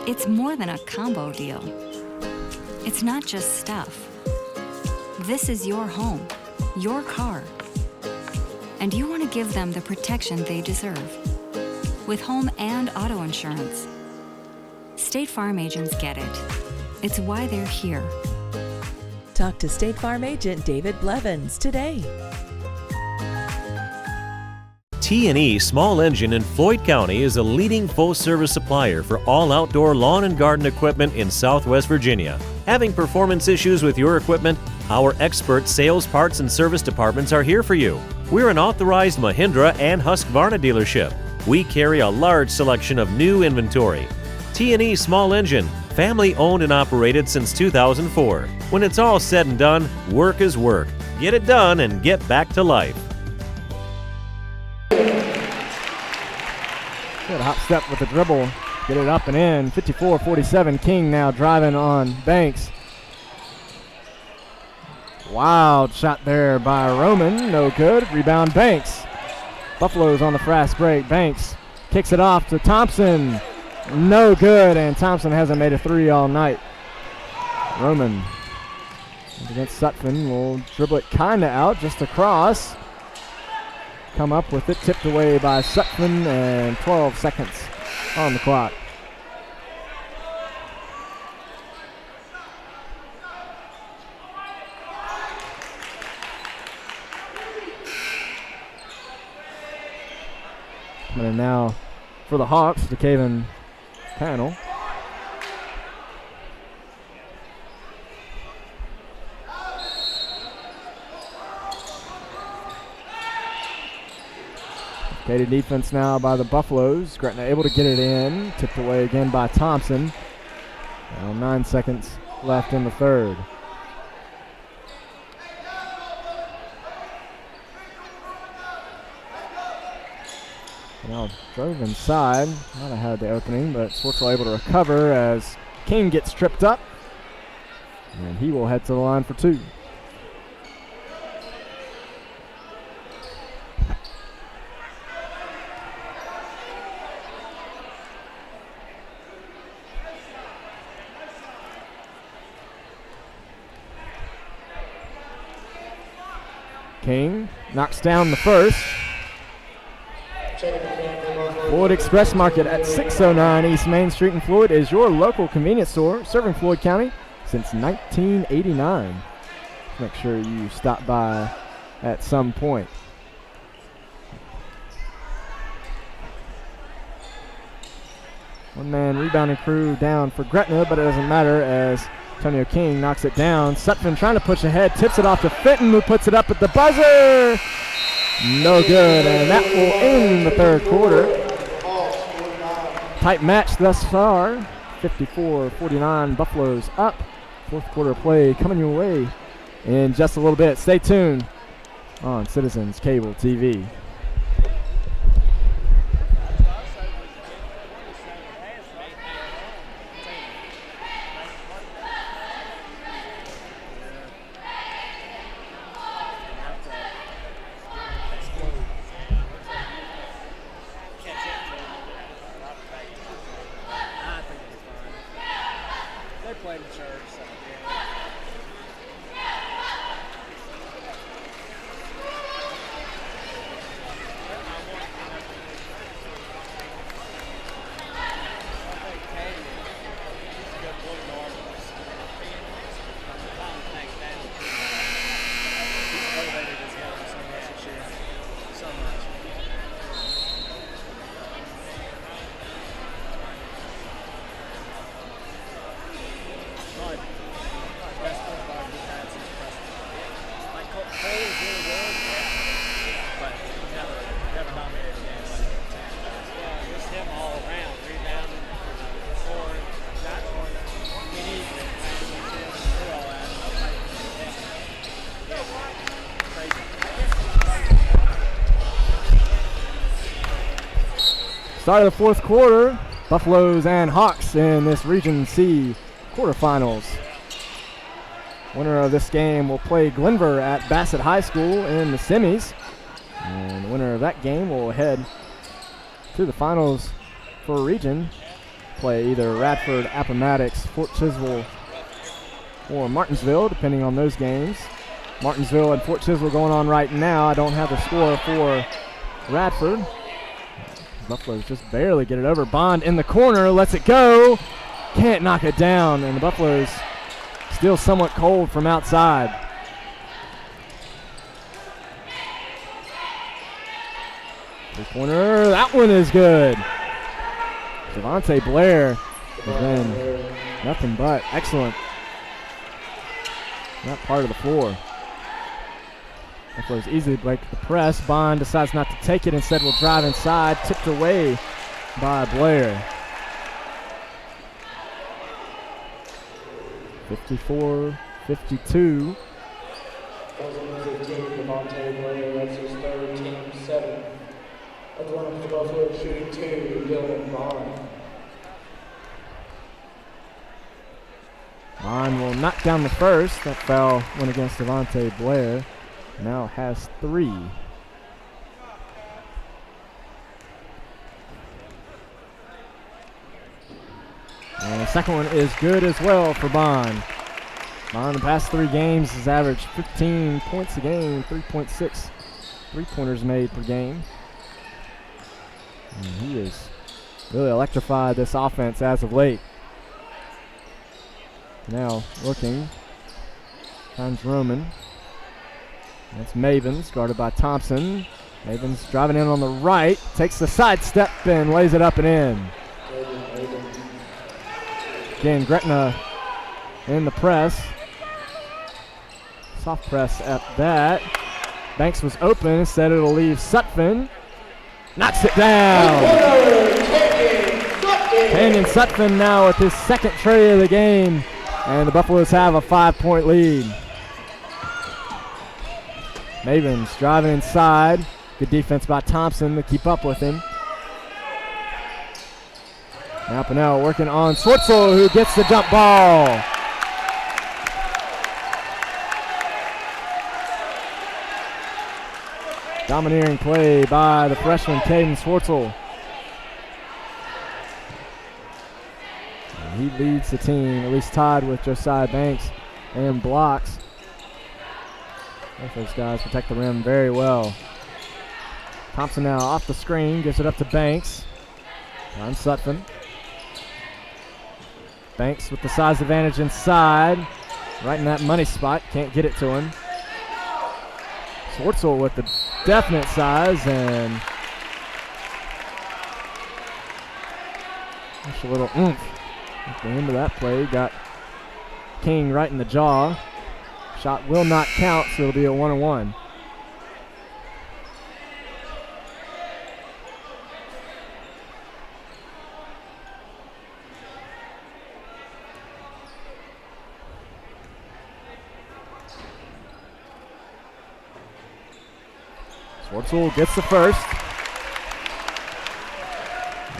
It's more than a combo deal. It's not just stuff. This is your home, your car. And you want to give them the protection they deserve. With home and auto insurance. State Farm agents get it. It's why they're here. Talk to State Farm agent David Blevins today. T&E Small Engine in Floyd County is a leading full-service supplier for all outdoor lawn and garden equipment in Southwest Virginia. Having performance issues with your equipment? Our expert sales, parts, and service departments are here for you. We're an authorized Mahindra and Husqvarna dealership. We carry a large selection of new inventory. T&E Small Engine, family-owned and operated since 2004. When it's all said and done, work is work. Get it done and get back to life. Good hop step with the dribble. Get it up and in. 54-47. King now driving on Banks. Wild shot there by Roman. No good. Rebound Banks. Buffaloes on the fast break. Banks kicks it off to Thompson. No good. And Thompson hasn't made a three all night. Roman against Sutphin will dribble it kind of out just across. Come up with it, tipped away by Sutphin, and 12 seconds on the clock. Coming in now for the Hawks, the Caven panel. Katie defense now by the Buffaloes. Gretna able to get it in. Tipped away again by Thompson. Now 9 seconds left in the third. Now drove inside. Might have had the opening, but Swartzel able to recover as King gets tripped up. And he will head to the line for two. King knocks down the first. Floyd Express Market at 609 East Main Street in Floyd is your local convenience store serving Floyd County since 1989. Make sure you stop by at some point. One-man rebounding crew down for Gretna, but it doesn't matter as Antonio King knocks it down. Sutphin trying to push ahead, tips it off to Fenton, who puts it up at the buzzer. No good, and that will end the third quarter. Tight match thus far. 54-49, Buffaloes up. Fourth quarter play coming your way in just a little bit. Stay tuned on Citizens Cable TV. Start of the fourth quarter, Buffaloes and Hawks in this Region C quarterfinals. Winner of this game will play Glenver at Bassett High School in the semis. And the winner of that game will head to the finals for region. Play either Radford, Appomattox, Fort Chiswell, or Martinsville, depending on those games. Martinsville and Fort Chiswell going on right now. I don't have the score for Radford. Buffaloes just barely get it over. Bond in the corner, lets it go. Can't knock it down, and the Buffaloes still somewhat cold from outside. Three-pointer, that one is good. Devontae Blair has been nothing but excellent that part of the floor. Buffaloes easily break the press. Bond decides not to take it. Instead will drive inside. Tipped away by Blair. 54-52. Devontae Blair, that's his third, team 7. That's one of the Buffaloes shooting 2, Dylan Bond. Bond will knock down the first. That foul went against Devontae Blair. Now has 3. And the second one is good as well for Bond. Bond, the past 3 games, has averaged 15 points a game, 3.6 three-pointers made per game. And he has really electrified this offense as of late. Now looking, finds Roman. That's Mavens, guarded by Thompson. Mavens driving in on the right, takes the side step and lays it up and in. Again, Gretna in the press. Soft press at that. Banks was open, instead it'll leave Sutphin. Knocks it down. Canyon Sutphin now with his second tray of the game, and the Buffaloes have a 5-point lead. Mavens driving inside. Good defense by Thompson to keep up with him. Now Pinnell working on Schwartzel, who gets the jump ball. Domineering play by the freshman Caden Schwartzel. And he leads the team, at least tied with Josiah Banks and blocks. Both those guys protect the rim very well. Thompson now off the screen, gives it up to Banks. On Sutphin. Banks with the size advantage inside. Right in that money spot, can't get it to him. Schwartzel with the definite size and just a little oomph at the end of that play. Got King right in the jaw. Shot will not count, so it'll be a 1-on-1. Schwartzel gets the first.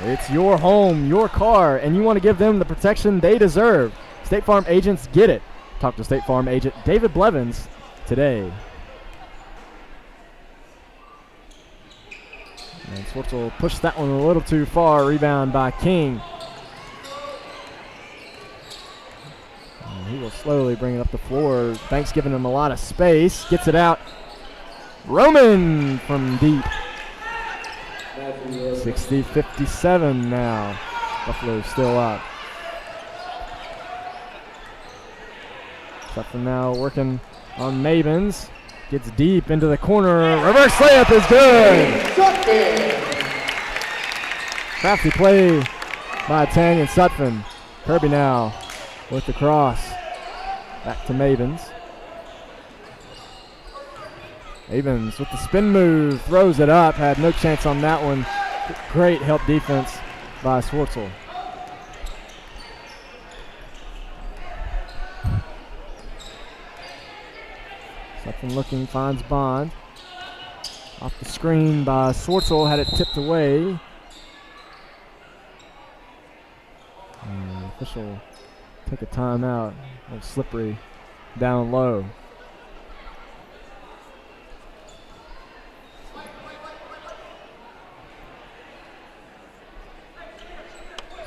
It's your home, your car, and you want to give them the protection they deserve. State Farm agents get it. Talk to State Farm agent David Blevins today. And Schwartzel pushed that one a little too far. Rebound by King. And he will slowly bring it up the floor. Banks giving him a lot of space. Gets it out. Roman from deep. 60-57 now. Buffalo's still up. Sutphin now working on Mabins. Gets deep into the corner. Reverse layup is good. Crafty play by Tang and Sutphin. Kirby now with the cross. Back to Mabins. Mabins with the spin move. Throws it up. Had no chance on that one. Great help defense by Schwartzel. Sutphin looking, finds Bond. Off the screen by Schwartzel, had it tipped away. And the official took a timeout. A little slippery down low.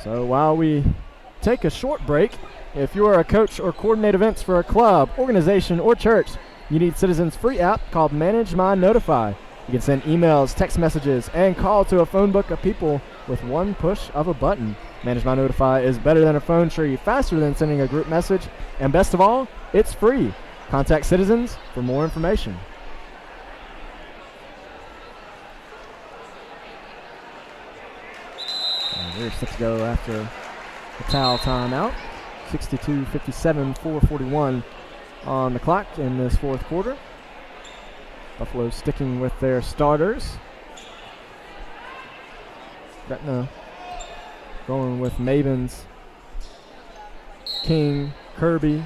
So while we take a short break, if you are a coach or coordinate events for a club, organization, or church, you need Citizens' free app called Manage My Notify. You can send emails, text messages, and call to a phone book of people with one push of a button. Manage My Notify is better than a phone tree, faster than sending a group message, and best of all, it's free. Contact Citizens for more information. And we're set to go after the towel timeout. 62-57, 4:41 on the clock in this fourth quarter. Buffalo sticking with their starters. Gretna going with Mabins, King, Kirby,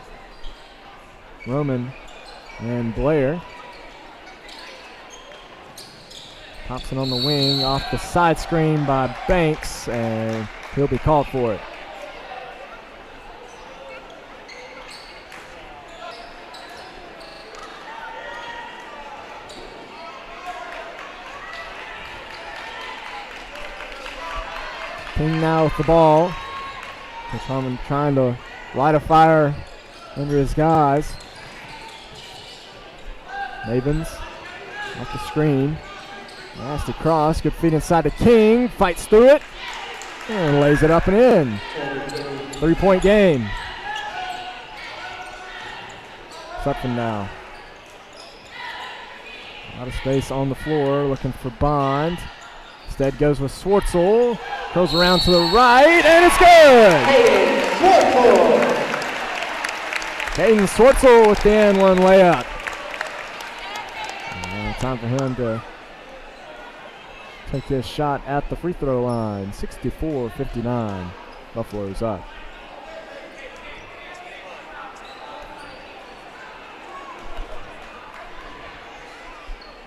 Roman, and Blair. Thompson on the wing, off the side screen by Banks, and he'll be called for it. King now with the ball. Coach Harmon trying to light a fire under his guys. Mabins off the screen. Nasty cross. Good feed inside to King. Fights through it. And lays it up and in. 3-point game. Sutphin now. Out of space on the floor. Looking for Bond. Instead goes with Schwartzel. Goes around to the right, and it's good! Caden Schwartzel with the and-one layup. And time for him to take this shot at the free throw line. 64-59. Buffalo's up.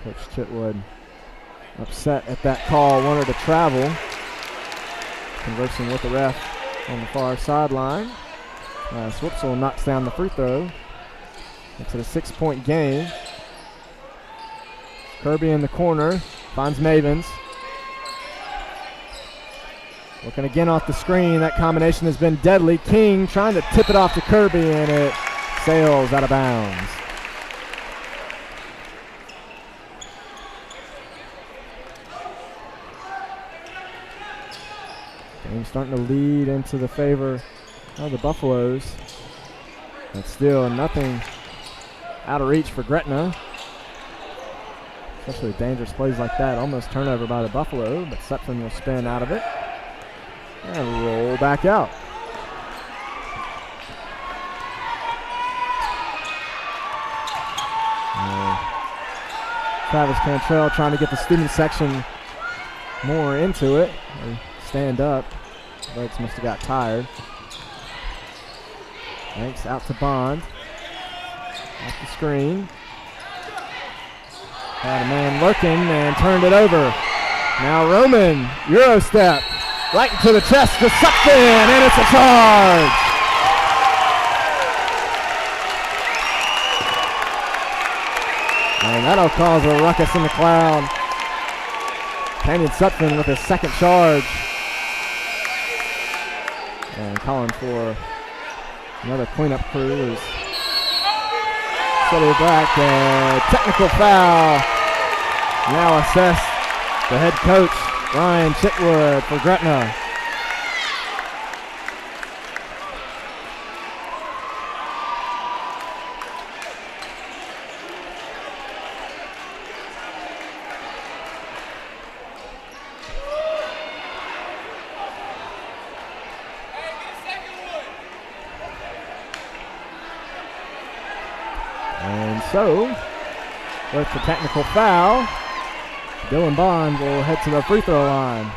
Coach Chitwood upset at that call, wanted to travel. Conversing with the ref on the far sideline. Schwartzel knocks down the free throw. Makes it a 6-point game. Kirby in the corner. Finds Mavins. Looking again off the screen. That combination has been deadly. King trying to tip it off to Kirby, and it sails out of bounds. Game starting to lead into the favor of the Buffaloes. But still nothing out of reach for Gretna. Especially dangerous plays like that. Almost turnover by the Buffalo, but Sutphin will spin out of it and roll back out. Travis Cantrell trying to get the student section more into it. They stand up. Legs must have got tired. Thanks out to Bond. Off the screen. Had a man lurking and turned it over. Now Roman, Euro step. Right into the chest to Sutphin, and it's a charge. And that'll cause a ruckus in the crowd. Canyon Sutphin with his second charge. And calling for another cleanup crew is City Black. Technical foul. Now assessed the head coach, Ryan Chitwood, for Gretna. And so, with the technical foul, Dylan Bond will head to the free throw line.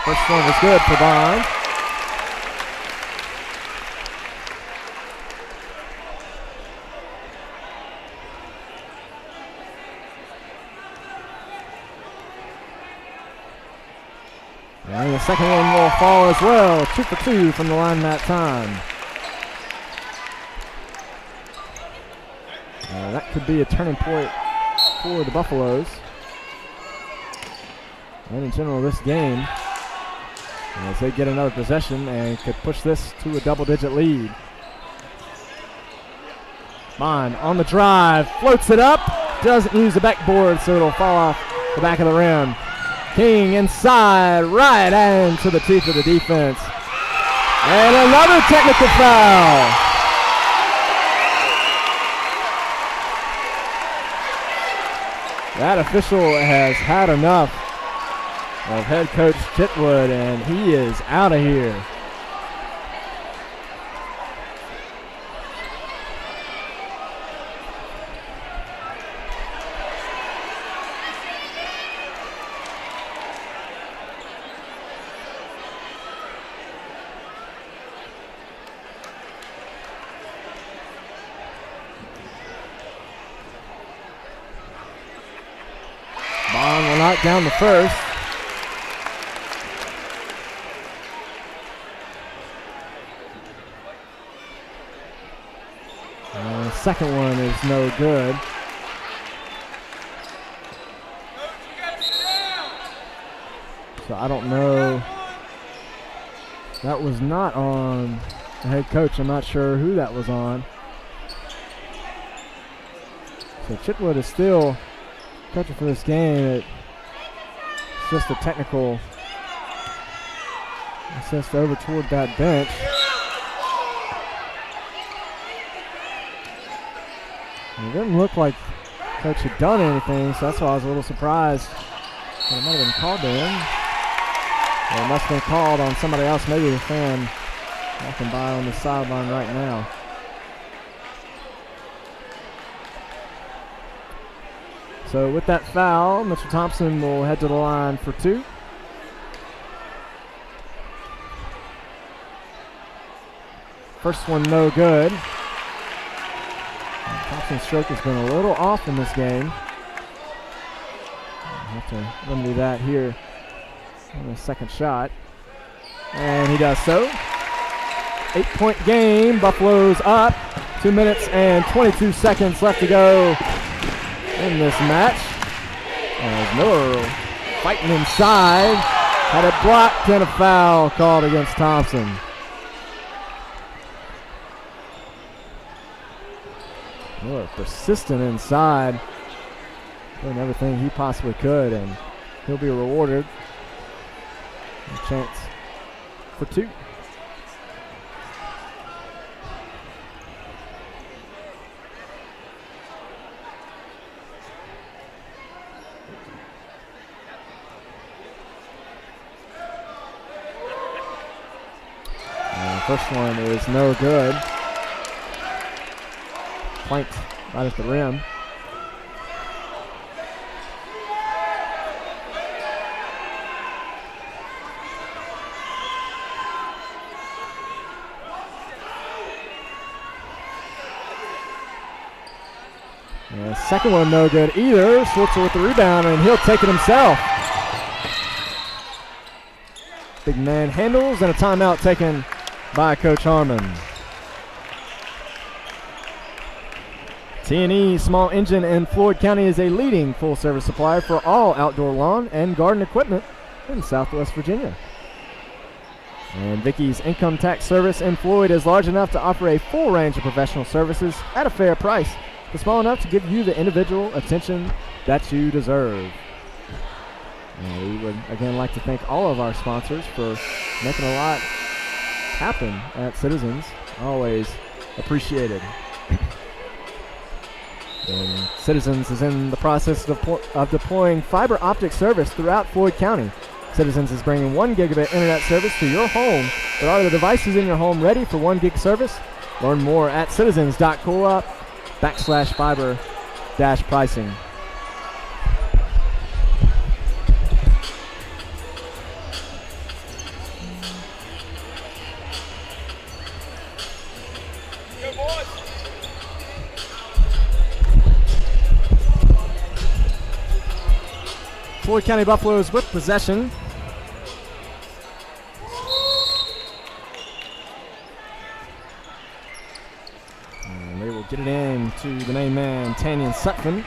First one is good for Bond. And the second one will fall as well. 2 for 2 from the line that time. That could be a turning point for the Buffaloes. And in general, this game, as they get another possession and could push this to a double-digit lead. Bond on the drive, floats it up, doesn't use the backboard, so it'll fall off the back of the rim. King inside, right into the teeth of the defense. And another technical foul. That official has had enough of head coach Chitwood, and he is out of here. Bond will knock down the first. And the second one is no good. So I don't know. That was not on the head coach. I'm not sure who that was on. So Chitwood is still coaching for this game. It's just a technical assist over toward that bench. And it didn't look like coach had done anything, so that's why I was a little surprised that it might have been called to him. Or it must have been called on somebody else, maybe a fan walking by on the sideline right now. So with that foul, Mitchell Thompson will head to the line for 2. First one no good. Thompson's stroke has been a little off in this game. I'll have to remedy that here on the second shot. And he does so. 8-point game. Buffalo's up. 2 minutes and 22 seconds left to go in this match. As Miller fighting inside. Had it blocked and a foul called against Thompson. Miller persistent inside. Doing everything he possibly could, and he'll be rewarded. A chance for two. And the first one is no good. Planked right at the rim. And second one no good either. Schwartzel with the rebound, and he'll take it himself. Big man handles, and a timeout taken by Coach Harmon. T&E Small Engine in Floyd County is a leading full-service supplier for all outdoor lawn and garden equipment in Southwest Virginia. And Vicky's Income Tax Service in Floyd is large enough to offer a full range of professional services at a fair price, but small enough to give you the individual attention that you deserve. And we would again like to thank all of our sponsors for making a lot happen at Citizens. Always appreciated. And Citizens is in the process of deploying fiber optic service throughout Floyd County. Citizens is bringing 1 gigabit internet service to your home. But are the devices in your home ready for 1 gig service? Learn more at citizens.coop/fiber-pricing. Floyd County Buffaloes with possession. And they will get it in to the main man, Tanyan Sutphin.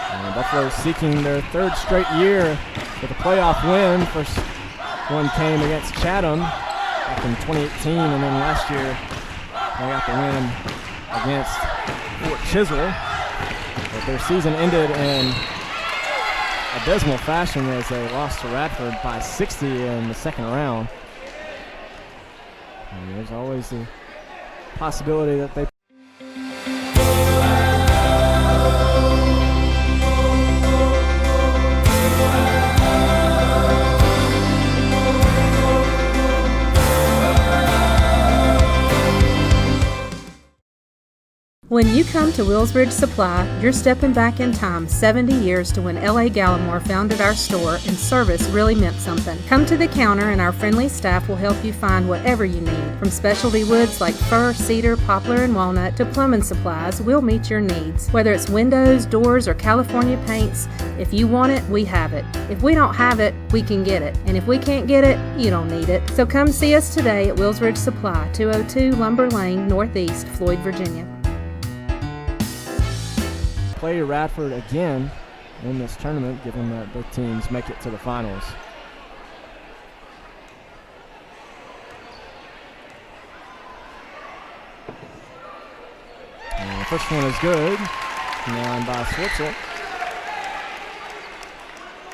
And Buffaloes seeking their third straight year with a playoff win. First one came against Chatham back in 2018, and then last year they got the win against Fort Chiswell. But their season ended in abysmal fashion as they lost to Radford by 60 in the second round. And there's always the possibility that they When you come to Willsbridge Supply, you're stepping back in time 70 years to when L.A. Gallimore founded our store and service really meant something. Come to the counter and our friendly staff will help you find whatever you need. From specialty woods like fir, cedar, poplar, and walnut to plumbing supplies, we'll meet your needs. Whether it's windows, doors, or California paints, if you want it, we have it. If we don't have it, we can get it. And if we can't get it, you don't need it. So come see us today at Willsbridge Supply, 202 Lumber Lane, Northeast, Floyd, Virginia. Play Radford again in this tournament, given that both teams make it to the finals. And the first one is good. Line by Schwartzel.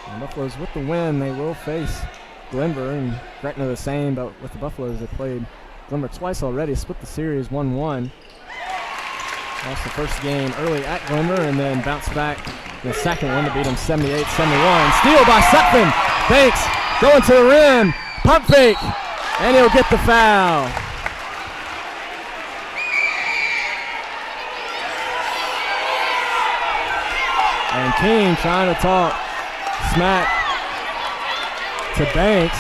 And Buffaloes with the win. They will face Glenver, and Gretna the same, but with the Buffaloes they played Glenver twice already, split the series 1-1. Lost the first game early at Glenver and then bounced back in the second one to beat them 78-71. Steal by Sutphin. Banks going to the rim. Pump fake. And he'll get the foul. And King trying to talk smack to Banks.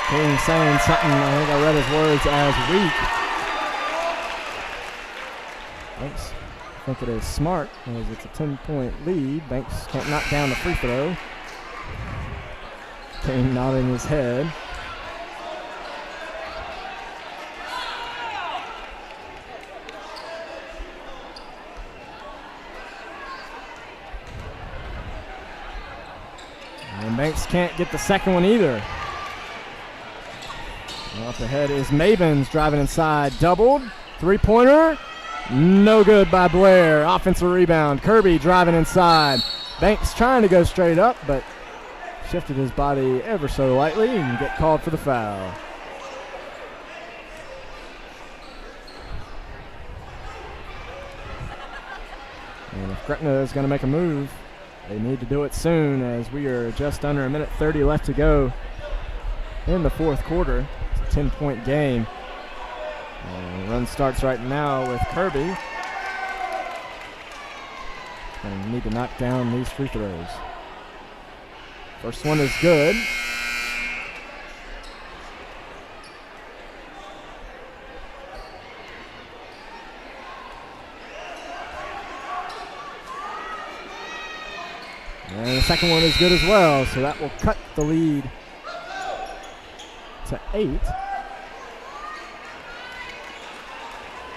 King saying something, I think I read his words as weak. Banks, I think it is smart, as it's a 10-point lead. Banks can't knock down the free throw. King nodding his head. Buffaloes can't get the second one either. Up ahead is Mavens driving inside. Doubled. Three-pointer. No good by Blair. Offensive rebound. Kirby driving inside. Banks trying to go straight up, but shifted his body ever so lightly and get called for the foul. And if Gretna is going to make a move, they need to do it soon, as we are just under a minute 30 left to go in the fourth quarter. It's a 10-point game. And the run starts right now with Kirby. Going to need to knock down these free throws. First one is good. And the second one is good as well, so that will cut the lead to 8.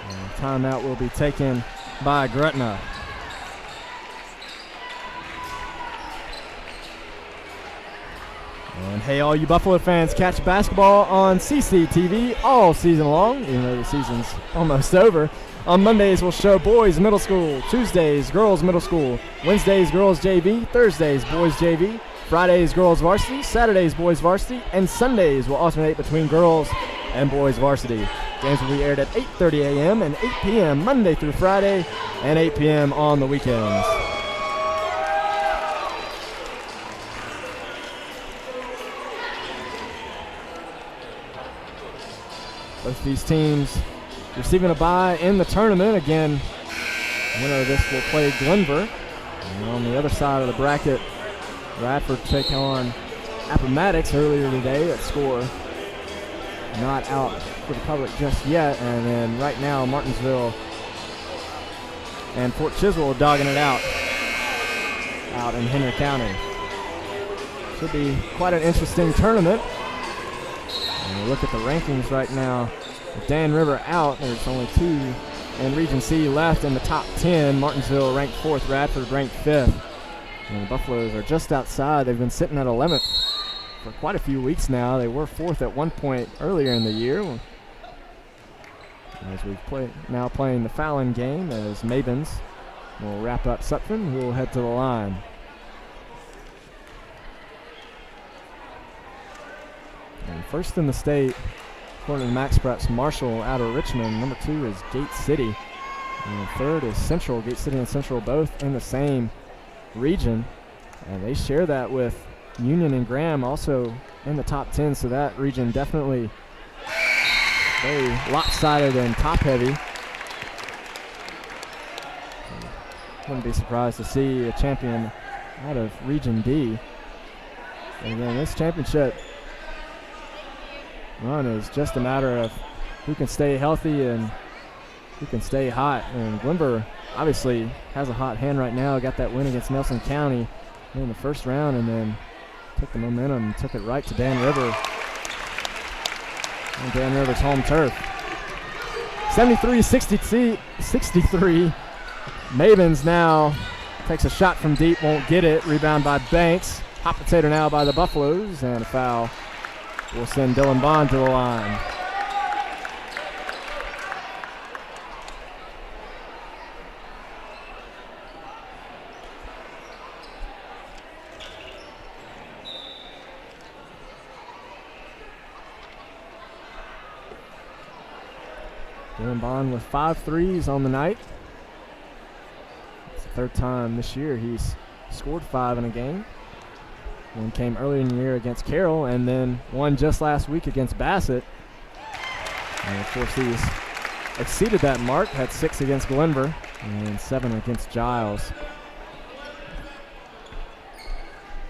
And timeout will be taken by Gretna. And hey, all you Buffalo fans, catch basketball on CCTV all season long, even though the season's almost over. On Mondays, we'll show boys middle school, Tuesdays, girls middle school, Wednesdays, girls JV, Thursdays, boys JV, Fridays, girls varsity, Saturdays, boys varsity, and Sundays will alternate between girls and boys varsity. Games will be aired at 8:30 a.m. and 8 p.m. Monday through Friday, and 8 p.m. on the weekends. Both these teams receiving a bye in the tournament. Again, winner of this will play Glenver. And on the other side of the bracket, Radford took on Appomattox earlier today. That score not out for the public just yet. And then right now, Martinsville and Fort Chiswell dogging it out in Henry County. Should be quite an interesting tournament. And we look at the rankings right now. With Dan River out, there's only 2 in Region C left in the top 10. Martinsville ranked 4th, Radford ranked 5th. And the Buffaloes are just outside. They've been sitting at 11th for quite a few weeks now. They were 4th at one point earlier in the year. As we now playing the Fallon game, as Mavens will wrap up Sutphen, who will head to the line. And first in the state, according to Max Preps, Marshall out of Richmond. Number 2 is Gate City. And third is Central. Gate City and Central both in the same region. And they share that with Union and Graham also in the top 10. So that region definitely very lopsided and top-heavy. Wouldn't be surprised to see a champion out of Region D. And again, this championship run is just a matter of who can stay healthy and who can stay hot. And Glenver obviously has a hot hand right now. Got that win against Nelson County in the first round, and then took the momentum and took it right to Dan River on Dan River's home turf. 73-63. Mavens now takes a shot from deep, won't get it. Rebound by Banks. Hot potato now by the Buffaloes, and a foul will send Dylan Bond to the line. Dylan Bond with 5 threes on the night. It's the 3rd time this year he's scored 5 in a game. One came earlier in the year against Carroll, and then one just last week against Bassett. And of course he's exceeded that mark, had 6 against Glenver and 7 against Giles.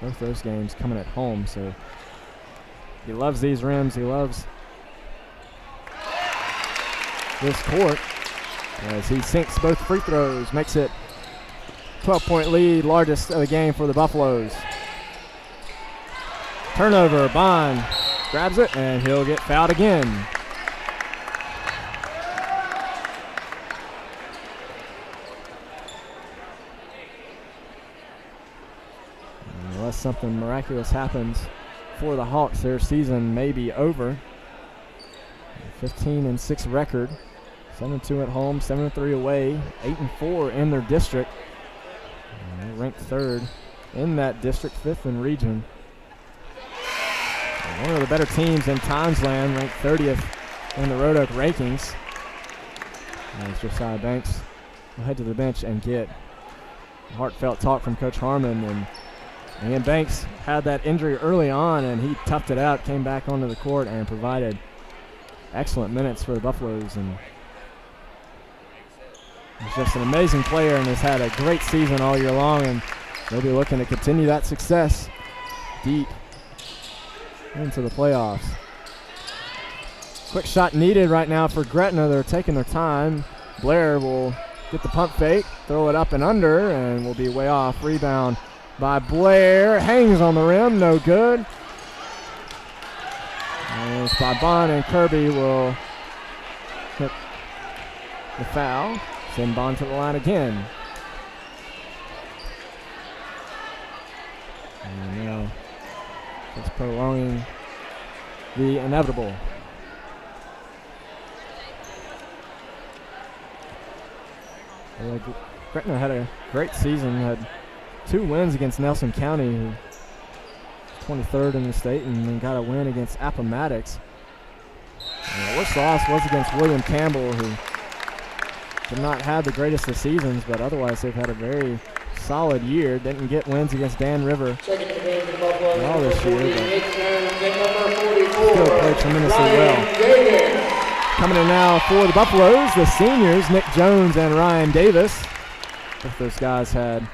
Both those games coming at home, so he loves these rims, he loves this court as he sinks both free throws, makes it 12-point lead, largest of the game for the Buffaloes. Turnover, Bond grabs it, and he'll get fouled again. And less something miraculous happens for the Hawks, their season may be over. 15-6 record, 7-2 at home, 7-3 away, 8-4 in their district. And they're ranked third in that district, fifth in region. And one of the better teams in Timesland, ranked 30th in the Road Oak rankings. As Josiah Banks will head to the bench and get a heartfelt talk from Coach Harmon. And Banks had that injury early on, and he toughed it out, came back onto the court, and provided excellent minutes for the Buffaloes. And he's just an amazing player and has had a great season all year long, and they'll be looking to continue that success deep into the playoffs. Quick shot needed right now for Gretna. They're taking their time. Blair will get the pump fake, throw it up and under, and will be way off. Rebound by Blair. Hangs on the rim, no good. And it's by Bond, and Kirby will hit the foul. Send Bond to the line again. And now it's prolonging the inevitable. Gretna had a great season, had 2 wins against Nelson County, who 23rd in the state, and then got a win against Appomattox. The worst loss was against William Campbell, who did not have the greatest of seasons, but otherwise they've had a very solid year. Didn't get wins against Dan River at all this year, but still played tremendously well. Coming in now for the Buffaloes, the seniors, Nick Jones and Ryan Davis. Both those guys had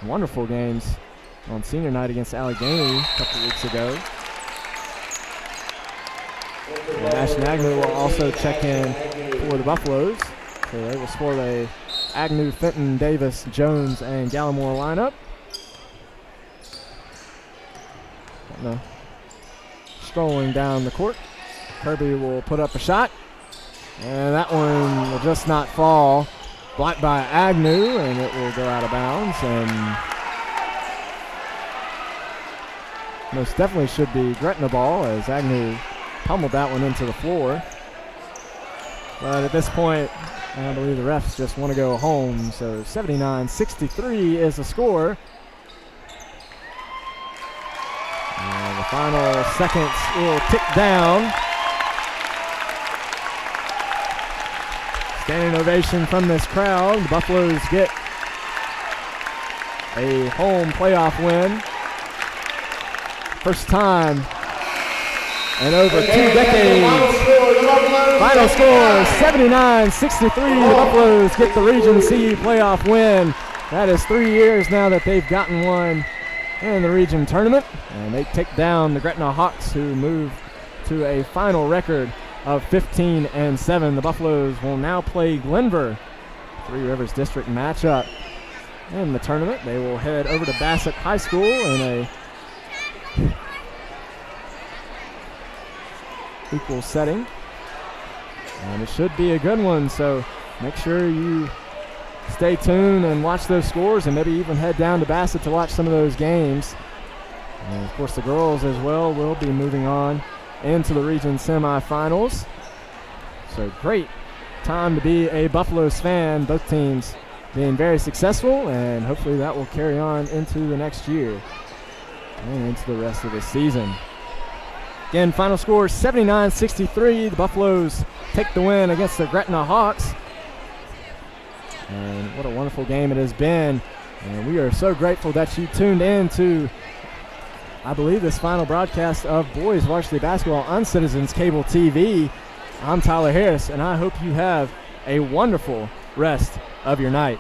wonderful games on senior night against Allegheny a couple weeks ago. And Ashton Agnew will also check in for the Buffaloes. So they will sport a Agnew, Fenton, Davis, Jones, and Gallimore lineup. Strolling down the court. Kirby will put up a shot, and that one will just not fall. Blocked by Agnew, and it will go out of bounds, and most definitely should be Gretna ball, as Agnew pummeled that one into the floor. But at this point, I believe the refs just want to go home, so 79-63 is the score. And the final seconds will tick down. Standing ovation from this crowd. The Buffaloes get a home playoff win. First time in over 2 decades. Final score 79-63. The Buffaloes get the Region C playoff win. That is 3 years now that they've gotten one in the region tournament. And they take down the Gretna Hawks, who move to a final record of 15-7. The Buffaloes will now play Glenver, Three Rivers District matchup in the tournament. They will head over to Bassett High School in a equal setting, and it should be a good one, so make sure you stay tuned and watch those scores, and maybe even head down to Bassett to watch some of those games. And of course the girls as well will be moving on into the region semifinals. So great time to be a Buffaloes fan, both teams being very successful, and hopefully that will carry on into the next year and into the rest of the season. Again, final score 79-63. The Buffaloes take the win against the Gretna Hawks. And what a wonderful game it has been. And we are so grateful that you tuned in to, I believe, this final broadcast of boys varsity basketball on Citizens Cable TV. I'm Tyler Harris, and I hope you have a wonderful rest of your night.